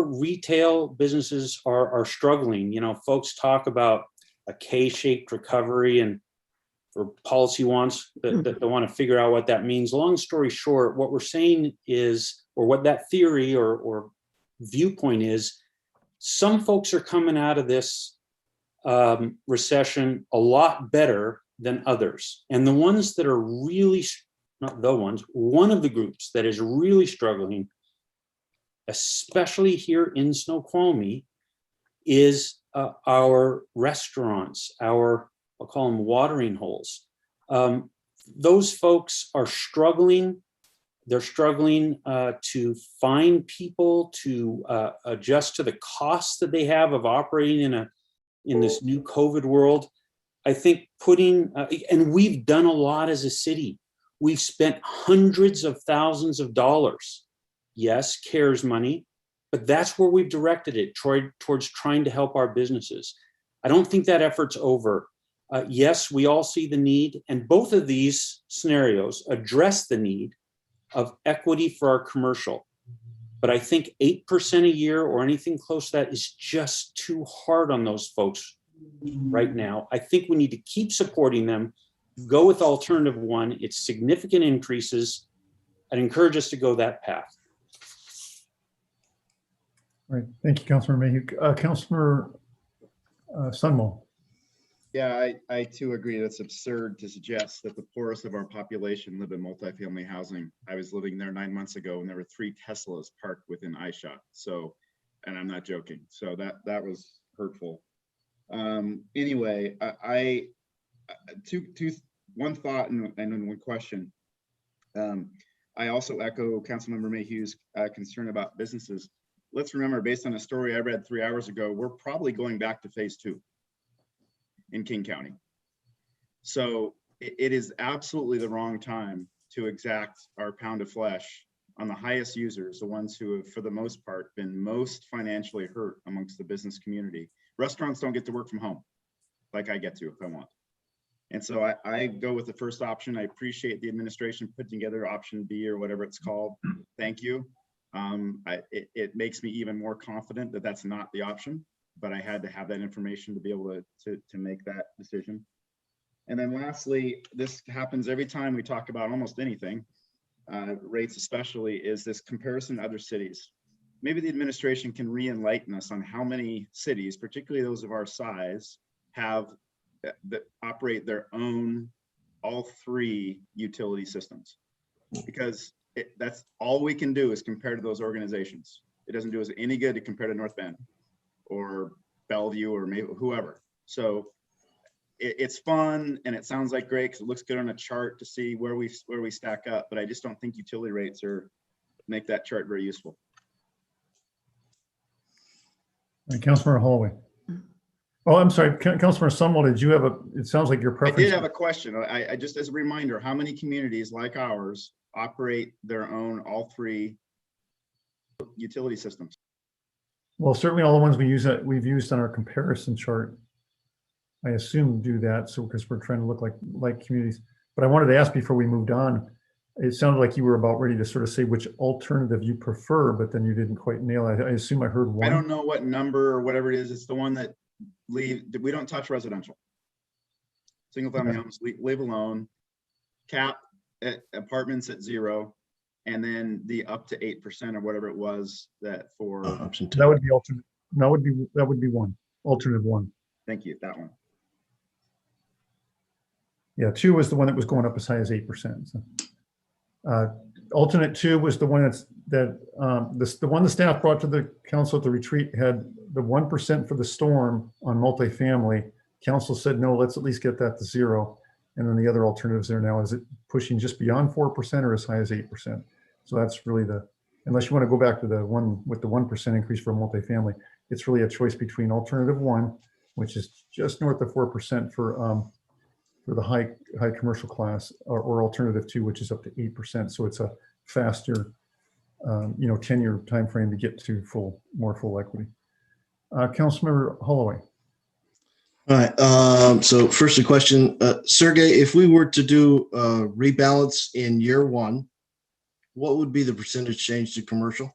retail businesses are struggling. You know, folks talk about a K-shaped recovery and for policy wants that they want to figure out what that means. Long story short, what we're saying is, or what that theory or viewpoint is, some folks are coming out of this recession a lot better than others. And the ones that are really, not the ones, one of the groups that is really struggling, especially here in Snoqualmie, is our restaurants, I'll call them watering holes. Those folks are struggling. They're struggling to find people to adjust to the costs that they have of operating in this new COVID world. I think and we've done a lot as a city. We've spent hundreds of thousands of dollars. Yes, CARES money, but that's where we've directed it towards trying to help our businesses. I don't think that effort's over. Yes, we all see the need, and both of these scenarios address the need of equity for our commercial. But I think 8% a year or anything close to that is just too hard on those folks right now. I think we need to keep supporting them. Go with alternative one. It's significant increases. I'd encourage us to go that path. All right, thank you, Councilor Mayhew. Councilor Sunwell. Yeah, I too agree. That's absurd to suggest that the poorest of our population live in multifamily housing. I was living there 9 months ago and there were 3 Teslas parked within eyeshot. So, and I'm not joking. So that was hurtful. Anyway, one thought and one question. I also echo Councilmember Mayhew's concern about businesses. Let's remember, based on a story I read 3 hours ago, we're probably going back to phase 2 in King County. So it is absolutely the wrong time to exact our pound of flesh on the highest users, the ones who have, for the most part, been most financially hurt amongst the business community. Restaurants don't get to work from home like I get to if I want. And so I go with the first option. I appreciate the administration putting together option B or whatever it's called. Thank you. It makes me even more confident that that's not the option, but I had to have that information to be able to make that decision. And then lastly, this happens every time we talk about almost anything, rates especially, is this comparison to other cities. Maybe the administration can re-enlighten us on how many cities, particularly those of our size, have that operate their own all three utility systems, because that's all we can do is compare to those organizations. It doesn't do us any good to compare to North Bend or Bellevue or maybe whoever. So it's fun and it sounds like great because it looks good on a chart to see where we stack up, but I just don't think utility rates make that chart very useful. All right, Councilmember Holloway. Oh, I'm sorry, Councilmember Sunwell, did you have it sounds like your preference. I did have a question. I just, as a reminder, how many communities like ours operate their own all three utility systems? Well, certainly all the ones we've used on our comparison chart, I assume do that. So because we're trying to look like communities. But I wanted to ask before we moved on, it sounded like you were about ready to sort of say which alternative you prefer, but then you didn't quite nail it. I assume I heard one. I don't know what number or whatever it is. It's the one that we don't touch residential. Single family homes, leave alone, cap apartments at 0, and then the up to 8% or whatever it was that for that would be alternate. That would be one alternative one. Thank you. That one. Yeah, 2 was the one that was going up as high as 8%. So, alternate 2 was the one the one the staff brought to the council at the retreat had the 1% for the storm on multifamily. Council said, no, let's at least get that to 0. And then the other alternatives there now, is it pushing just beyond 4% or as high as 8%? So that's really unless you want to go back to the one with the 1% increase for multifamily, it's really a choice between alternative 1, which is just north of 4% for the high commercial class, or alternative 2, which is up to 8%. So it's a faster, 10-year time frame to get to more full equity. Councilmember Holloway. All right. So first, a question, Sergey, if we were to do rebalance in year 1, what would be the percentage change to commercial?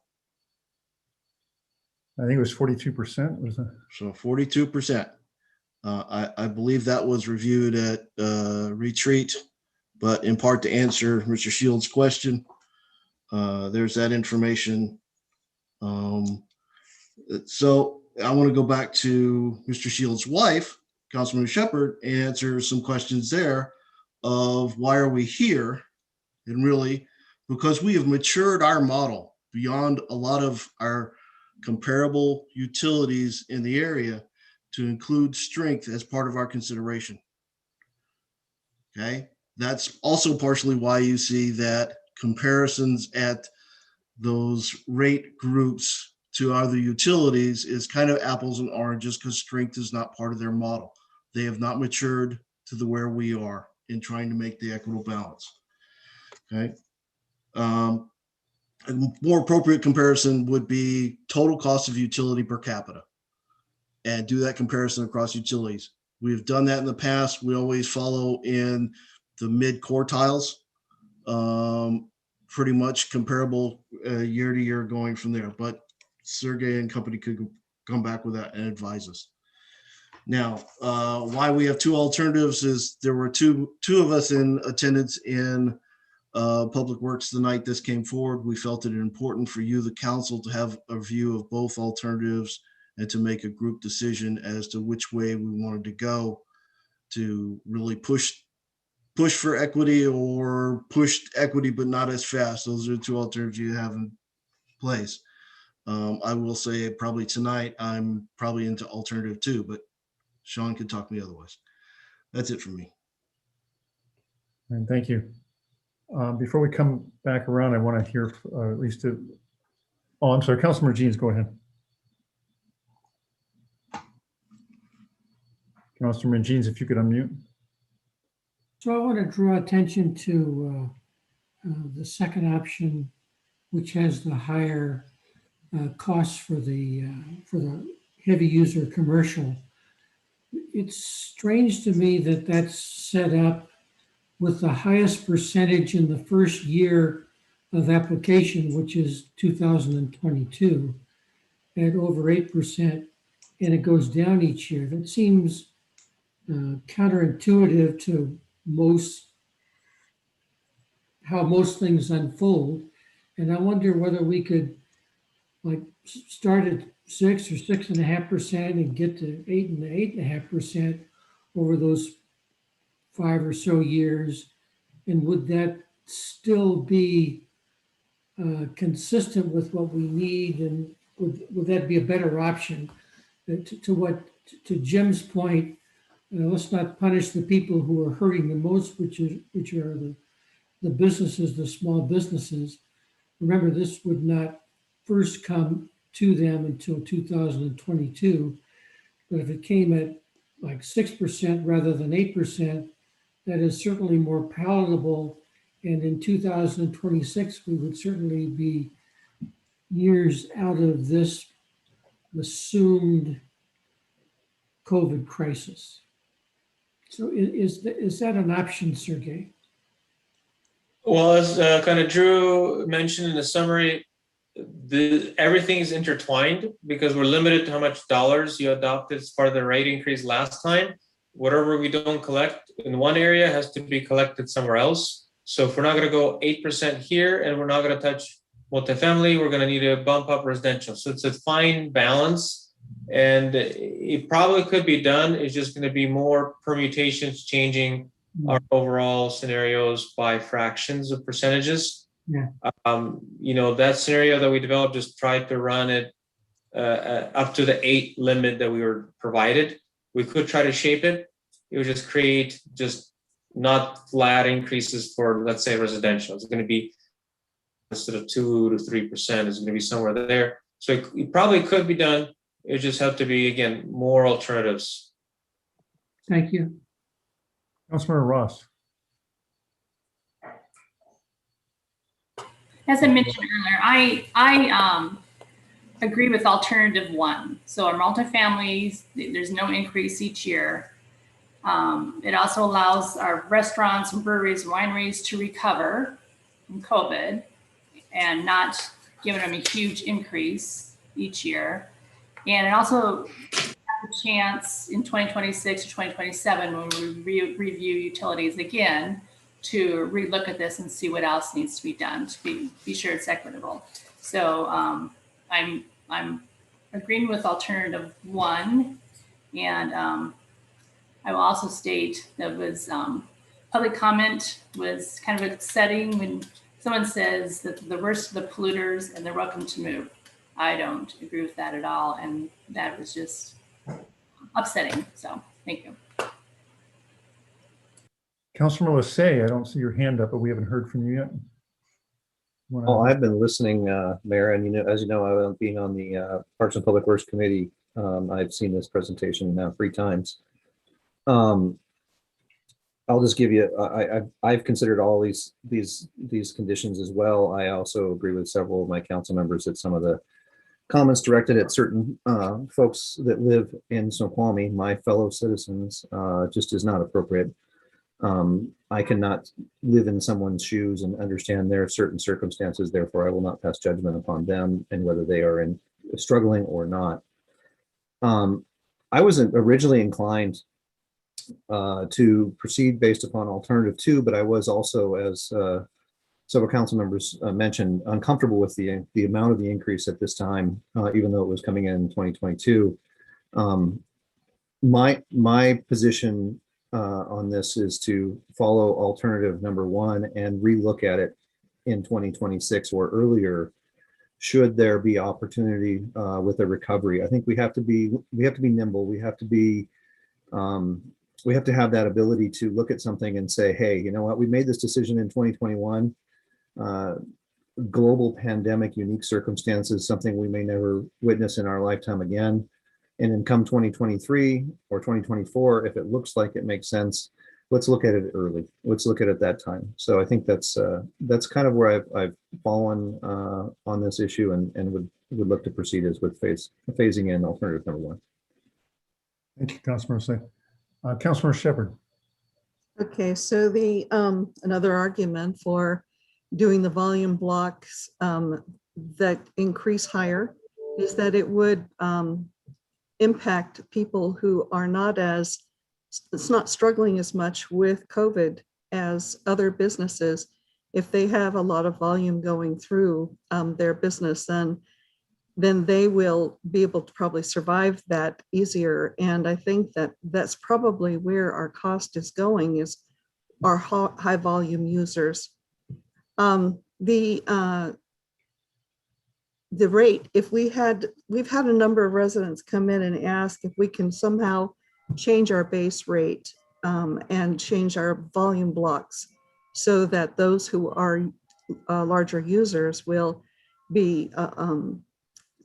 I think it was 42%. Was that? So 42%. I believe that was reviewed at retreat, but in part to answer Mr. Shields' question, there's that information. So I want to go back to Mr. Shields' wife, Councilman Shepherd, and answer some questions there of why are we here? And really, because we have matured our model beyond a lot of our comparable utilities in the area to include strength as part of our consideration. Okay, that's also partially why you see that comparisons at those rate groups to other utilities is kind of apples and oranges, because strength is not part of their model. They have not matured to where we are in trying to make the equitable balance. Okay. A more appropriate comparison would be total cost of utility per capita, and do that comparison across utilities. We've done that in the past. We always follow in the mid quartiles, pretty much comparable year to year going from there. But Sergey and company could come back with that and advise us. Now, why we have 2 alternatives is there were two of us in attendance in Public Works the night this came forward. We felt it important for you, the council, to have a view of both alternatives and to make a group decision as to which way we wanted to go to really push for equity, or push equity but not as fast. Those are the 2 alternatives you have in place. I will say probably tonight I'm probably into alternative 2, but Sean can talk me otherwise. That's it for me. And thank you. Before we come back around, I want to hear at least oh, I'm sorry, Councilmember Jeans, go ahead. Councilman Jeans, if you could unmute. So I want to draw attention to the second option which has the higher costs for the heavy user commercial. It's strange to me that that's set up with the highest percentage in the first year of application, which is 2022, at over 8%, and it goes down each year. That seems counterintuitive to how most things unfold. And I wonder whether we could like start at 6 or 6.5% and get to 8 and 8.5% over those 5 or so years. And would that still be consistent with what we need? And would that be a better option? To Jim's point, let's not punish the people who are hurting the most, which are the businesses, the small businesses. Remember, this would not first come to them until 2022. But if it came at like 6% rather than 8%, that is certainly more palatable. And in 2026, we would certainly be years out of this assumed COVID crisis. So is that an option, Sergey? Well, as kind of Drew mentioned in the summary, everything is intertwined because we're limited to how much dollars you adopted as part of the rate increase last time. Whatever we don't collect in one area has to be collected somewhere else. So if we're not going to go 8% here and we're not going to touch multifamily, we're going to need to bump up residential. So it's a fine balance, and it probably could be done. It's just going to be more permutations, changing our overall scenarios by fractions of percentages. Yeah. That scenario that we developed just tried to run it up to the 8 limit that we were provided. We could try to shape it. It would just create not flat increases for, let's say, residential. It's going to be, instead of 2 to 3%, it's going to be somewhere there. So it probably could be done. It just have to be, again, more alternatives. Thank you. Councilmember Ross. As I mentioned earlier, I agree with alternative 1. So our multifamilies, there's no increase each year. It also allows our restaurants and breweries and wineries to recover from COVID and not giving them a huge increase each year. And it also has a chance in 2026 or 2027 when we review utilities again to relook at this and see what else needs to be done to be sure it's equitable. So I'm agreeing with alternative 1, and I will also state that was public comment was kind of upsetting when someone says that the worst of the polluters and they're welcome to move. I don't agree with that at all, and that was just upsetting. So thank you. Councilor Lasay, I don't see your hand up, but we haven't heard from you yet. Well, I've been listening, Mayor, and as you know, I've been on the Parks and Public Works Committee. I've seen this presentation now 3 times. I'll just give you. I've considered all these conditions as well. I also agree with several of my council members that some of the comments directed at certain folks that live in Snoqualmie, my fellow citizens, just is not appropriate. I cannot live in someone's shoes and understand their certain circumstances. Therefore, I will not pass judgment upon them and whether they are struggling or not. I wasn't originally inclined to proceed based upon alternative 2, but I was also, as several council members mentioned, uncomfortable with the amount of the increase at this time, even though it was coming in 2022. My position on this is to follow alternative number 1 and relook at it in 2026 or earlier, should there be opportunity with a recovery. I think we have to be nimble. We have to have that ability to look at something and say, hey, you know what, we made this decision in 2021. Global pandemic, unique circumstances, something we may never witness in our lifetime again. And then come 2023 or 2024, if it looks like it makes sense, let's look at it early. Let's look at it that time. So I think that's kind of where I've fallen on this issue, and would look to proceed as with phasing in alternative number one. Thank you, Councilmember Slay. Councilmember Shepherd. Okay, so the another argument for doing the volume blocks that increase higher is that it would impact people who are it's not struggling as much with COVID as other businesses. If they have a lot of volume going through their business, then they will be able to probably survive that easier. And I think that that's probably where our cost is going, is our high volume users. The rate, if we've had a number of residents come in and ask if we can somehow change our base rate and change our volume blocks so that those who are larger users will be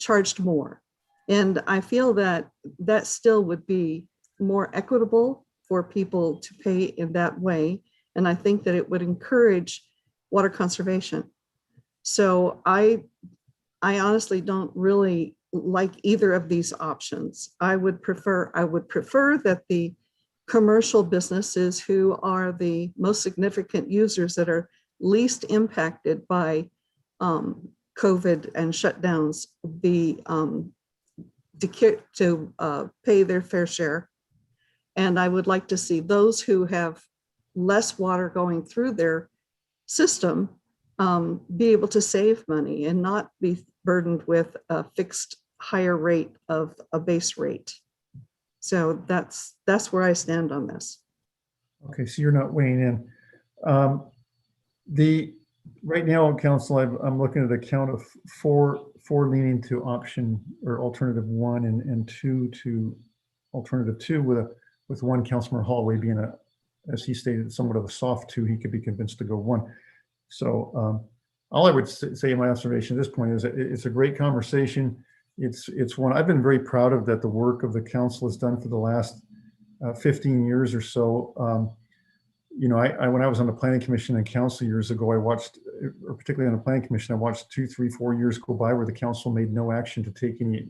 charged more. And I feel that that still would be more equitable for people to pay in that way. And I think that it would encourage water conservation. So I honestly don't really like either of these options. I would prefer that the commercial businesses who are the most significant users that are least impacted by COVID and shutdowns be to pay their fair share. And I would like to see those who have less water going through their system be able to save money and not be burdened with a fixed higher rate of a base rate. So that's where I stand on this. Okay, so you're not weighing in. Right now, Council, I'm looking at a count of four leaning to option or alternative one, and two to alternative two, with one Councilmember Holloway being as he stated, somewhat of a soft two. He could be convinced to go one. So all I would say in my observation at this point is that it's a great conversation. It's one I've been very proud of, that the work of the council has done for the last 15 years or so. You know, when I was on the planning commission and council years ago, I watched, or particularly on the planning commission, I watched 2, 3, 4 years go by where the council made no action to take any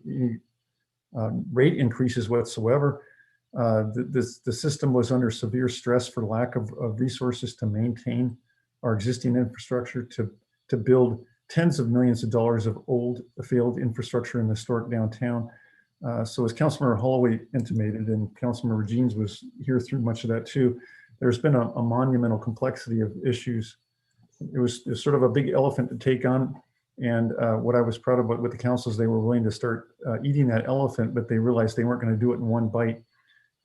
rate increases whatsoever. The system was under severe stress for lack of resources to maintain our existing infrastructure, to build tens of millions of dollars of old failed infrastructure in the historic downtown. So as Councilmember Holloway intimated, and Councilmember Jeans was here through much of that too, there's been a monumental complexity of issues. It was sort of a big elephant to take on. And what I was proud of with the council is they were willing to start eating that elephant, but they realized they weren't going to do it in one bite.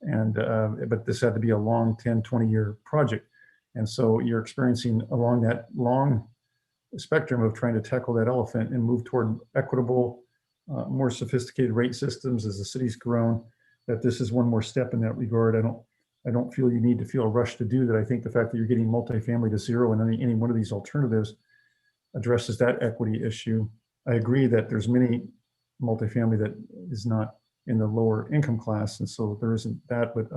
And but this had to be a long 10, 20-year project. And so you're experiencing along that long spectrum of trying to tackle that elephant and move toward equitable, more sophisticated rate systems as the city's grown, that this is one more step in that regard. I don't feel you need to feel a rush to do that. I think the fact that you're getting multifamily to zero and any one of these alternatives addresses that equity issue. I agree that there's many multifamily that is not in the lower income class, and so there isn't that, but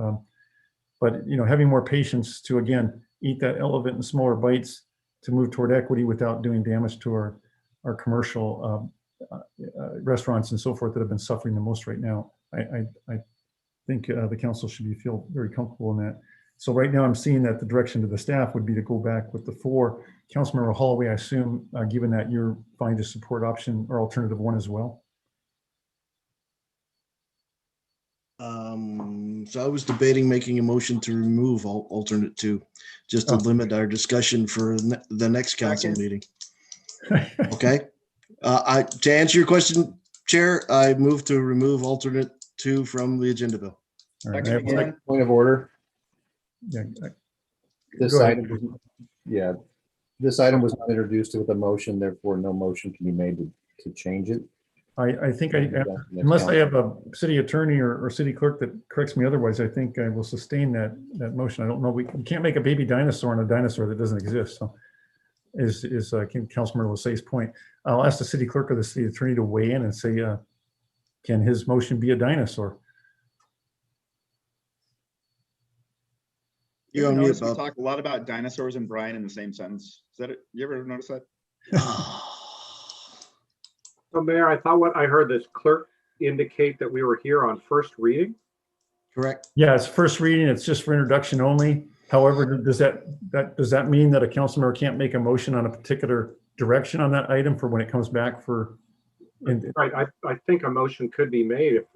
you know, having more patience to, again, eat that elephant in smaller bites to move toward equity without doing damage to our commercial restaurants and so forth that have been suffering the most right now. I think the council should feel very comfortable in that. So right now I'm seeing that the direction to the staff would be to go back with the 4. Councilmember Holloway, I assume, given that you're fine to support option or alternative 1 as well. So I was debating making a motion to remove alternate 2, just to limit our discussion for the next council meeting. Okay. To answer your question, Chair, I move to remove alternate 2 from the agenda bill. Right, Point of order. Yeah. This item, this item was not introduced with a motion, therefore no motion can be made to change it. I think unless I have a city attorney or city clerk that corrects me otherwise, I think I will sustain that motion. I don't know. We can't make a baby dinosaur and a dinosaur that doesn't exist. So is Councilmember Lasay's point. I'll ask the city clerk or the city attorney to weigh in and say, can his motion be a dinosaur? You're on Notice mute, we Bob. talk a lot about dinosaurs and Brian in the same sentence. Is that it? You ever notice that? So Mayor, I thought what I heard this clerk indicate that we were here on first reading. Correct. Yeah, it's first reading. It's just for introduction only. However, does that mean that a council member can't make a motion on a particular direction on that item for when it comes back for? Right, I think a motion could be made if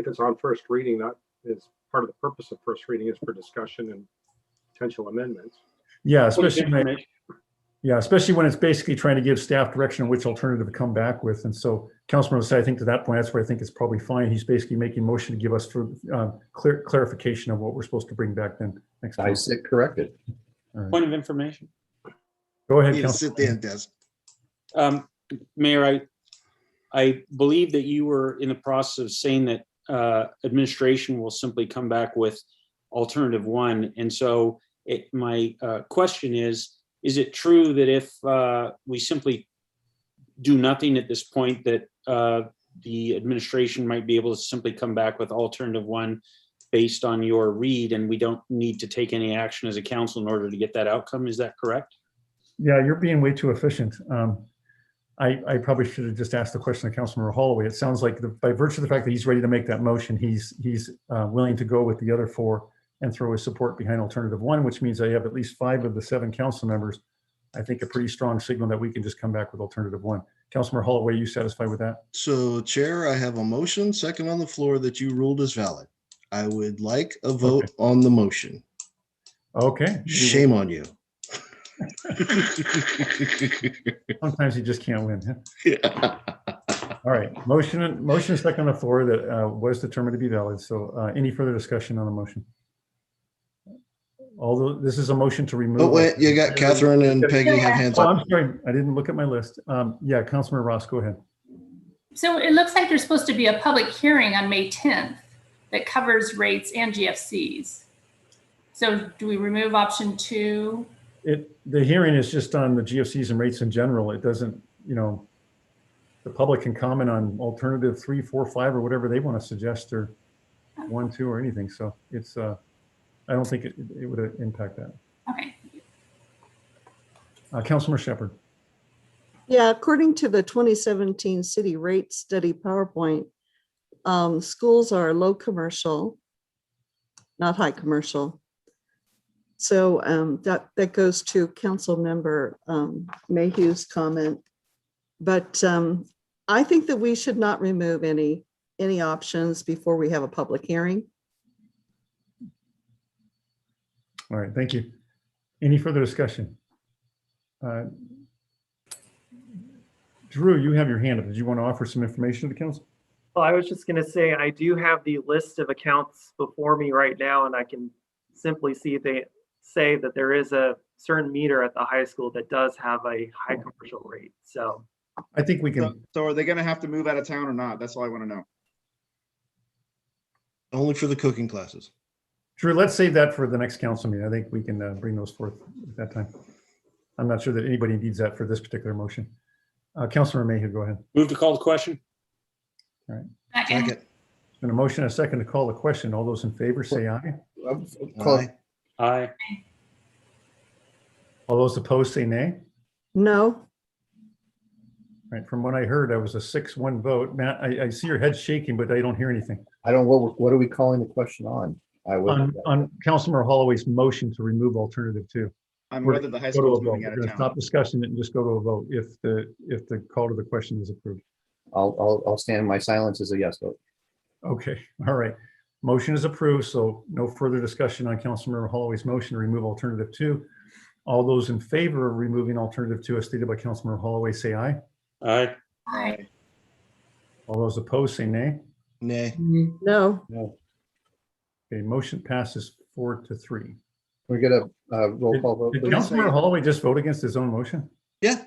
it's on first reading. That is part of the purpose of first reading, is for discussion and potential amendments. Yeah, especially when it's basically trying to give staff direction on which alternative to come back with. And so Councilman said, I think to that point, that's where I think it's probably fine. He's basically making a motion to give us for clarification of what we're supposed to bring back then. Next I sit corrected. Point of information. Go ahead, You Councilman. sit there, Des. Mayor, I believe that you were in the process of saying that administration will simply come back with alternative one. And so my question is it true that if we simply do nothing at this point, that the administration might be able to simply come back with alternative one based on your read, and we don't need to take any action as a council in order to get that outcome? Is that correct? Yeah, you're being way too efficient. I probably should have just asked the question of Councilmember Holloway. It sounds like by virtue of the fact that he's ready to make that motion, he's willing to go with the other four and throw his support behind alternative one, which means I have at least 5 of the 7 council members. I think a pretty strong signal that we can just come back with alternative one. Councilmember Holloway, you satisfied with that? So Chair, I have a motion second on the floor that you ruled as valid. I would like a vote on the motion. Okay. Shame on you. Sometimes you just can't win. Huh? Yeah. All right, motion is second on the floor that was determined to be valid. So any further discussion on the motion? Although this is a motion to remove. Oh, wait, you got Catherine and Peggy have hands Oh, up. I'm sorry, I didn't look at my list. Yeah, Councilman Ross, go ahead. So it looks like there's supposed to be a public hearing on May 10th that covers rates and GFCs. So do we remove option 2? The hearing is just on the GFCs and rates in general. It doesn't, the public can comment on alternative 3, 4, 5, or whatever they want to suggest, or 1, 2, or anything. So it's, I don't think it would impact that. Okay. Councilmember Shepherd. Yeah, according to the 2017 city rate study PowerPoint, schools are low commercial, not high commercial. So that goes to Council Member Mayhew's comment. But I think that we should not remove any options before we have a public hearing. All right, thank you. Any further discussion? Drew, you have your hand up. Did you want to offer some information to the council? Well, I was just going to say, I do have the list of accounts before me right now, and I can simply see they say that there is a certain meter at the high school that does have a high commercial rate. So I think we can. So are they going to have to move out of town or not? That's all I want to know. Only for the cooking classes. Drew, let's save that for the next council meeting. I think we can bring those forth at that time. I'm not sure that anybody needs that for this particular motion. Councilor Mayhew, go ahead. Move to call the question. All right. Second. Second. And a motion and a second to call the question. All those in favor say aye. Aye. Aye. All those opposed say nay. No, Right. From what I heard, that was a 6-1 vote. Matt, I see your head shaking, but I don't hear anything. I don't, what are we calling the question on? On Councilmember Holloway's motion to remove alternative 2. On We're whether the high go to school a is vote. moving We're out going of to town. stop discussing it and just go to a vote if the call to the question is approved. I'll stand my silence as a yes vote. Okay, all right. Motion is approved, so no further discussion on Councilmember Holloway's motion to remove alternative 2. All those in favor of removing alternative 2 as stated by Councilmember Holloway say aye. Aye. Aye. All those opposed say nay. Nay. no. Okay, motion passes 4-3. Can we get a roll call vote? Did please? Councilmember Holloway just vote against his own motion? Yeah.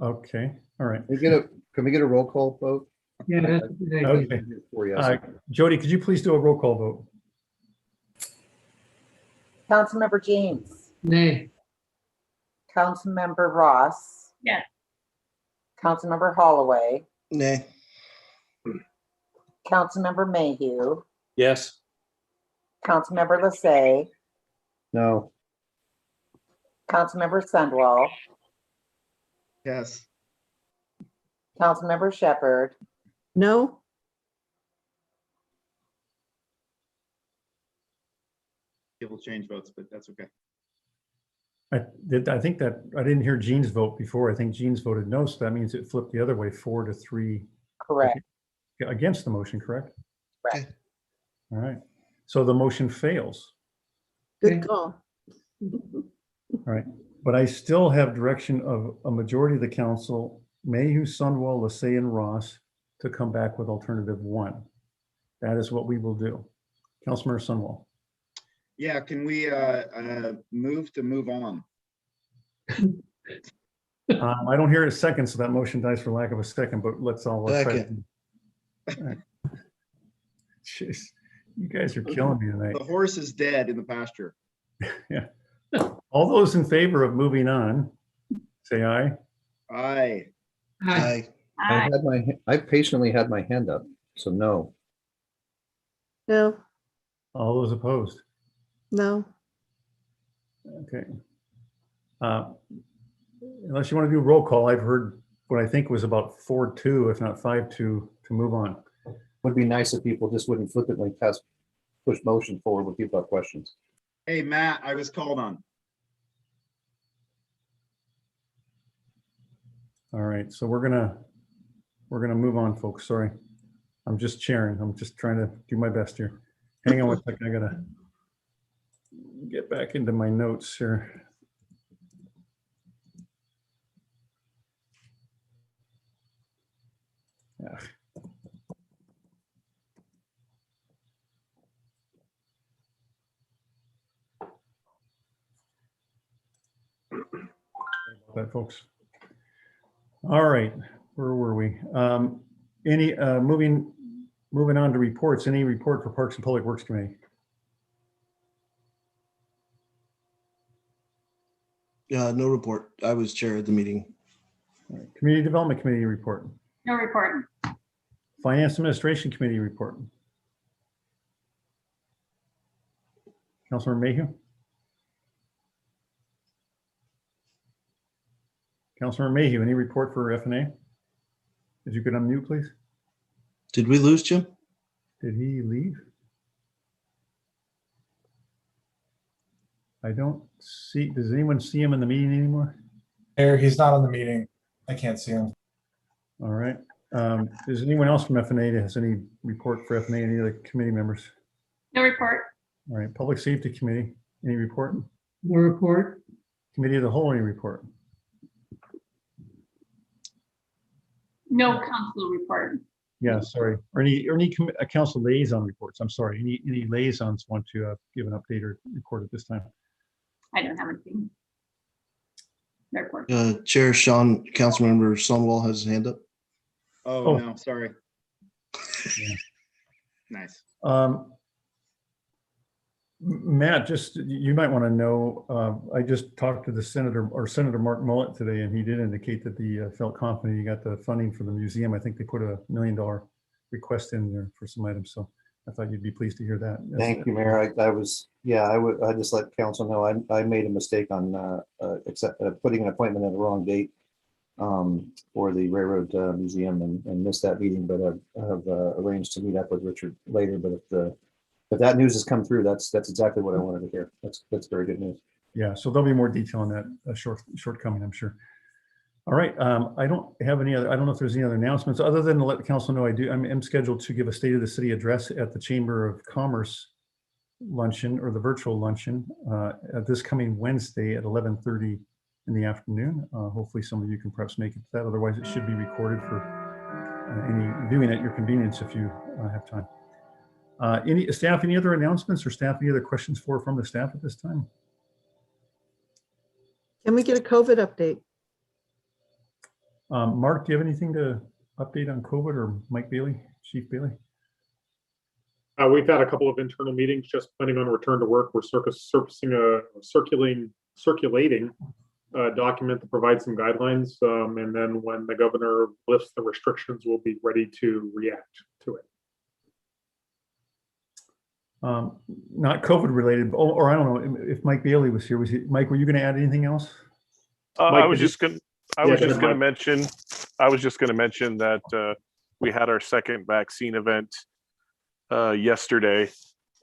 Okay, all right. Can we get a roll call vote? Yeah, that's a good idea. Okay. 4 yes. Jody, could you please do a roll call vote? Councilmember James, Nay, Councilmember Ross. Yes. Councilmember Holloway, Nay. Councilmember Mayhew, Yes. Councilmember Lassay, No. Councilmember Sundwall, Yes. Councilmember Shepherd, No, People change votes, but that's okay. I think that, I didn't hear Jean's vote before. I think Jean's voted no, so that means it flipped the other way, 4-3 correct. against the motion, correct? Correct. Okay. All right. So the motion fails. good Okay. call. All right. But I still have direction of a majority of the council, Mayhew, Sunwell, Lissay, and Ross, to come back with alternative 1. That is what we will do. Councilmember Sunwell. Yeah, can we move on? I don't hear a second, so that motion dies for lack of a second, but let's all. Try to- Second. All right. Jeez, you guys are killing me tonight. The horse is dead in the pasture. Yeah. All those in favor of moving on, say aye. Aye. Aye. I I patiently had my hand up, so no. No, All those opposed. no. Okay. Unless you want to do roll call, I've heard what I think was about 4-2, if not 5-2, to move on. Would be nice if people just wouldn't flippantly push motion forward when people have questions. Hey, Matt, I was called on. All right, so we're gonna move on, folks. Sorry, I'm just chairing. I'm just trying to do my best here. Hang on one second. I gotta get back into my notes here. Yeah. That, folks. All right, where were we? Any moving on to reports? Any report for Parks and Public Works Committee? No report. I was chair of the meeting. All right. Community Development Committee report. No report. Finance Administration Committee report. Councilor Mayhew. Councilor Mayhew, any report for FNA? If you could unmute, please. Did we lose Jim? Did he leave? I don't see, does anyone see him in the meeting anymore? Mayor, he's not on the meeting. I can't see him. All right. Is anyone else from FNA that has any report for FNA, any other committee members? No report. All right, Public Safety Committee, any report? No report. Committee of the Whole, any report? No council report. Yeah, sorry. Or any council liaison reports? I'm sorry. Any liaisons want to give an update or report at this time? I don't have anything. No report. Chair Sean, Councilmember Sunwell has his hand up. Oh, no, sorry. Yeah. Nice. Matt, just, you might want to know, I just talked to the Senator Mark Mullet today, and he did indicate that the felt confident he got the funding for the museum. I think they put $1 million request in there for some items. So I thought you'd be pleased to hear that. Thank you, Mayor. I just let council know I made a mistake on putting an appointment at the wrong date for the Railroad Museum and missed that meeting, but I have arranged to meet up with Richard later. But if that news has come through, that's exactly what I wanted to hear. That's very good news. Yeah, so there'll be more detail on that shortcoming, I'm sure. All right, I don't have any other, I don't know if there's any other announcements other than to let the council know I'm scheduled to give a State of the City address at the Chamber of Commerce luncheon, or the virtual luncheon, at this coming Wednesday at 11:30 in the afternoon. Hopefully some of you can perhaps make it to that. Otherwise it should be recorded for any viewing at your convenience if you have time. Any staff, any other announcements, or staff, any other questions from the staff at this time? Can we get a COVID update? Mark, do you have anything to update on COVID, or Mike Bailey, Chief Bailey? We've had a couple of internal meetings just planning on return to work. We're circulating a document to provide some guidelines. And then when the governor lifts the restrictions, we'll be ready to react to it. Not COVID related, or I don't know if Mike Bailey was here. Was he, Mike, were you going to add anything else? Mike, I was did you- just going. I Yeah, was go just ahead, going to Mike. mention. I was just going to mention that we had our second vaccine event yesterday,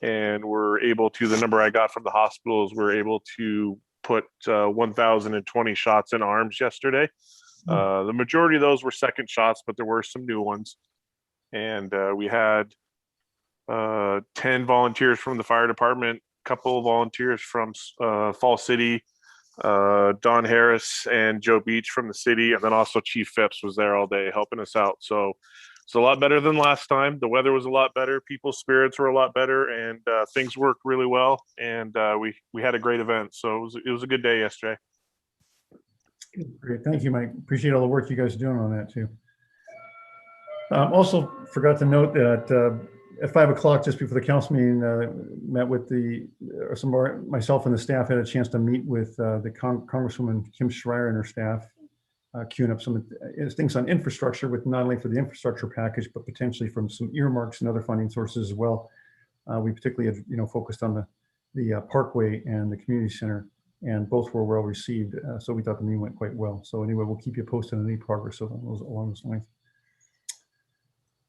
and we're able to. The number I got from the hospitals, we're able to put 1,020 shots in arms yesterday. The majority of those were second shots, but there were some new ones, and we had 10 volunteers from the fire department, a couple of volunteers from Fall City, Don Harris and Joe Beach from the city, and then also Chief Phipps was there all day helping us out. So it's a lot better than last time. The weather was a lot better, people's spirits were a lot better, and things worked really well. And we had a great event. So it was a good day yesterday. Great, thank you, Mike. Appreciate all the work you guys are doing on that too. Also forgot to note that at 5 o'clock, just before the council meeting, met with myself and the staff had a chance to meet with the Congresswoman Kim Schreier and her staff, queuing up some things on infrastructure, with not only for the infrastructure package, but potentially from some earmarks and other funding sources as well. We particularly have, focused on the Parkway and the community center, and both were well received. So we thought the meeting went quite well. So anyway, we'll keep you posted on any progress along those lines.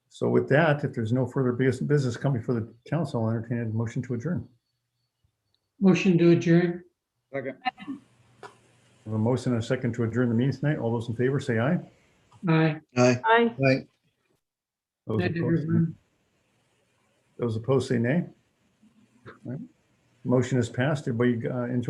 So with that, if there's no further business coming before the council, I'll entertain a motion to adjourn. Motion to adjourn. Second. We have a motion and a second to adjourn the meeting tonight. All those in favor say aye. Aye. Aye. Aye. Aye. Those Night, opposed, everyone. those opposed say nay. All right. Motion is passed. Everybody enjoy.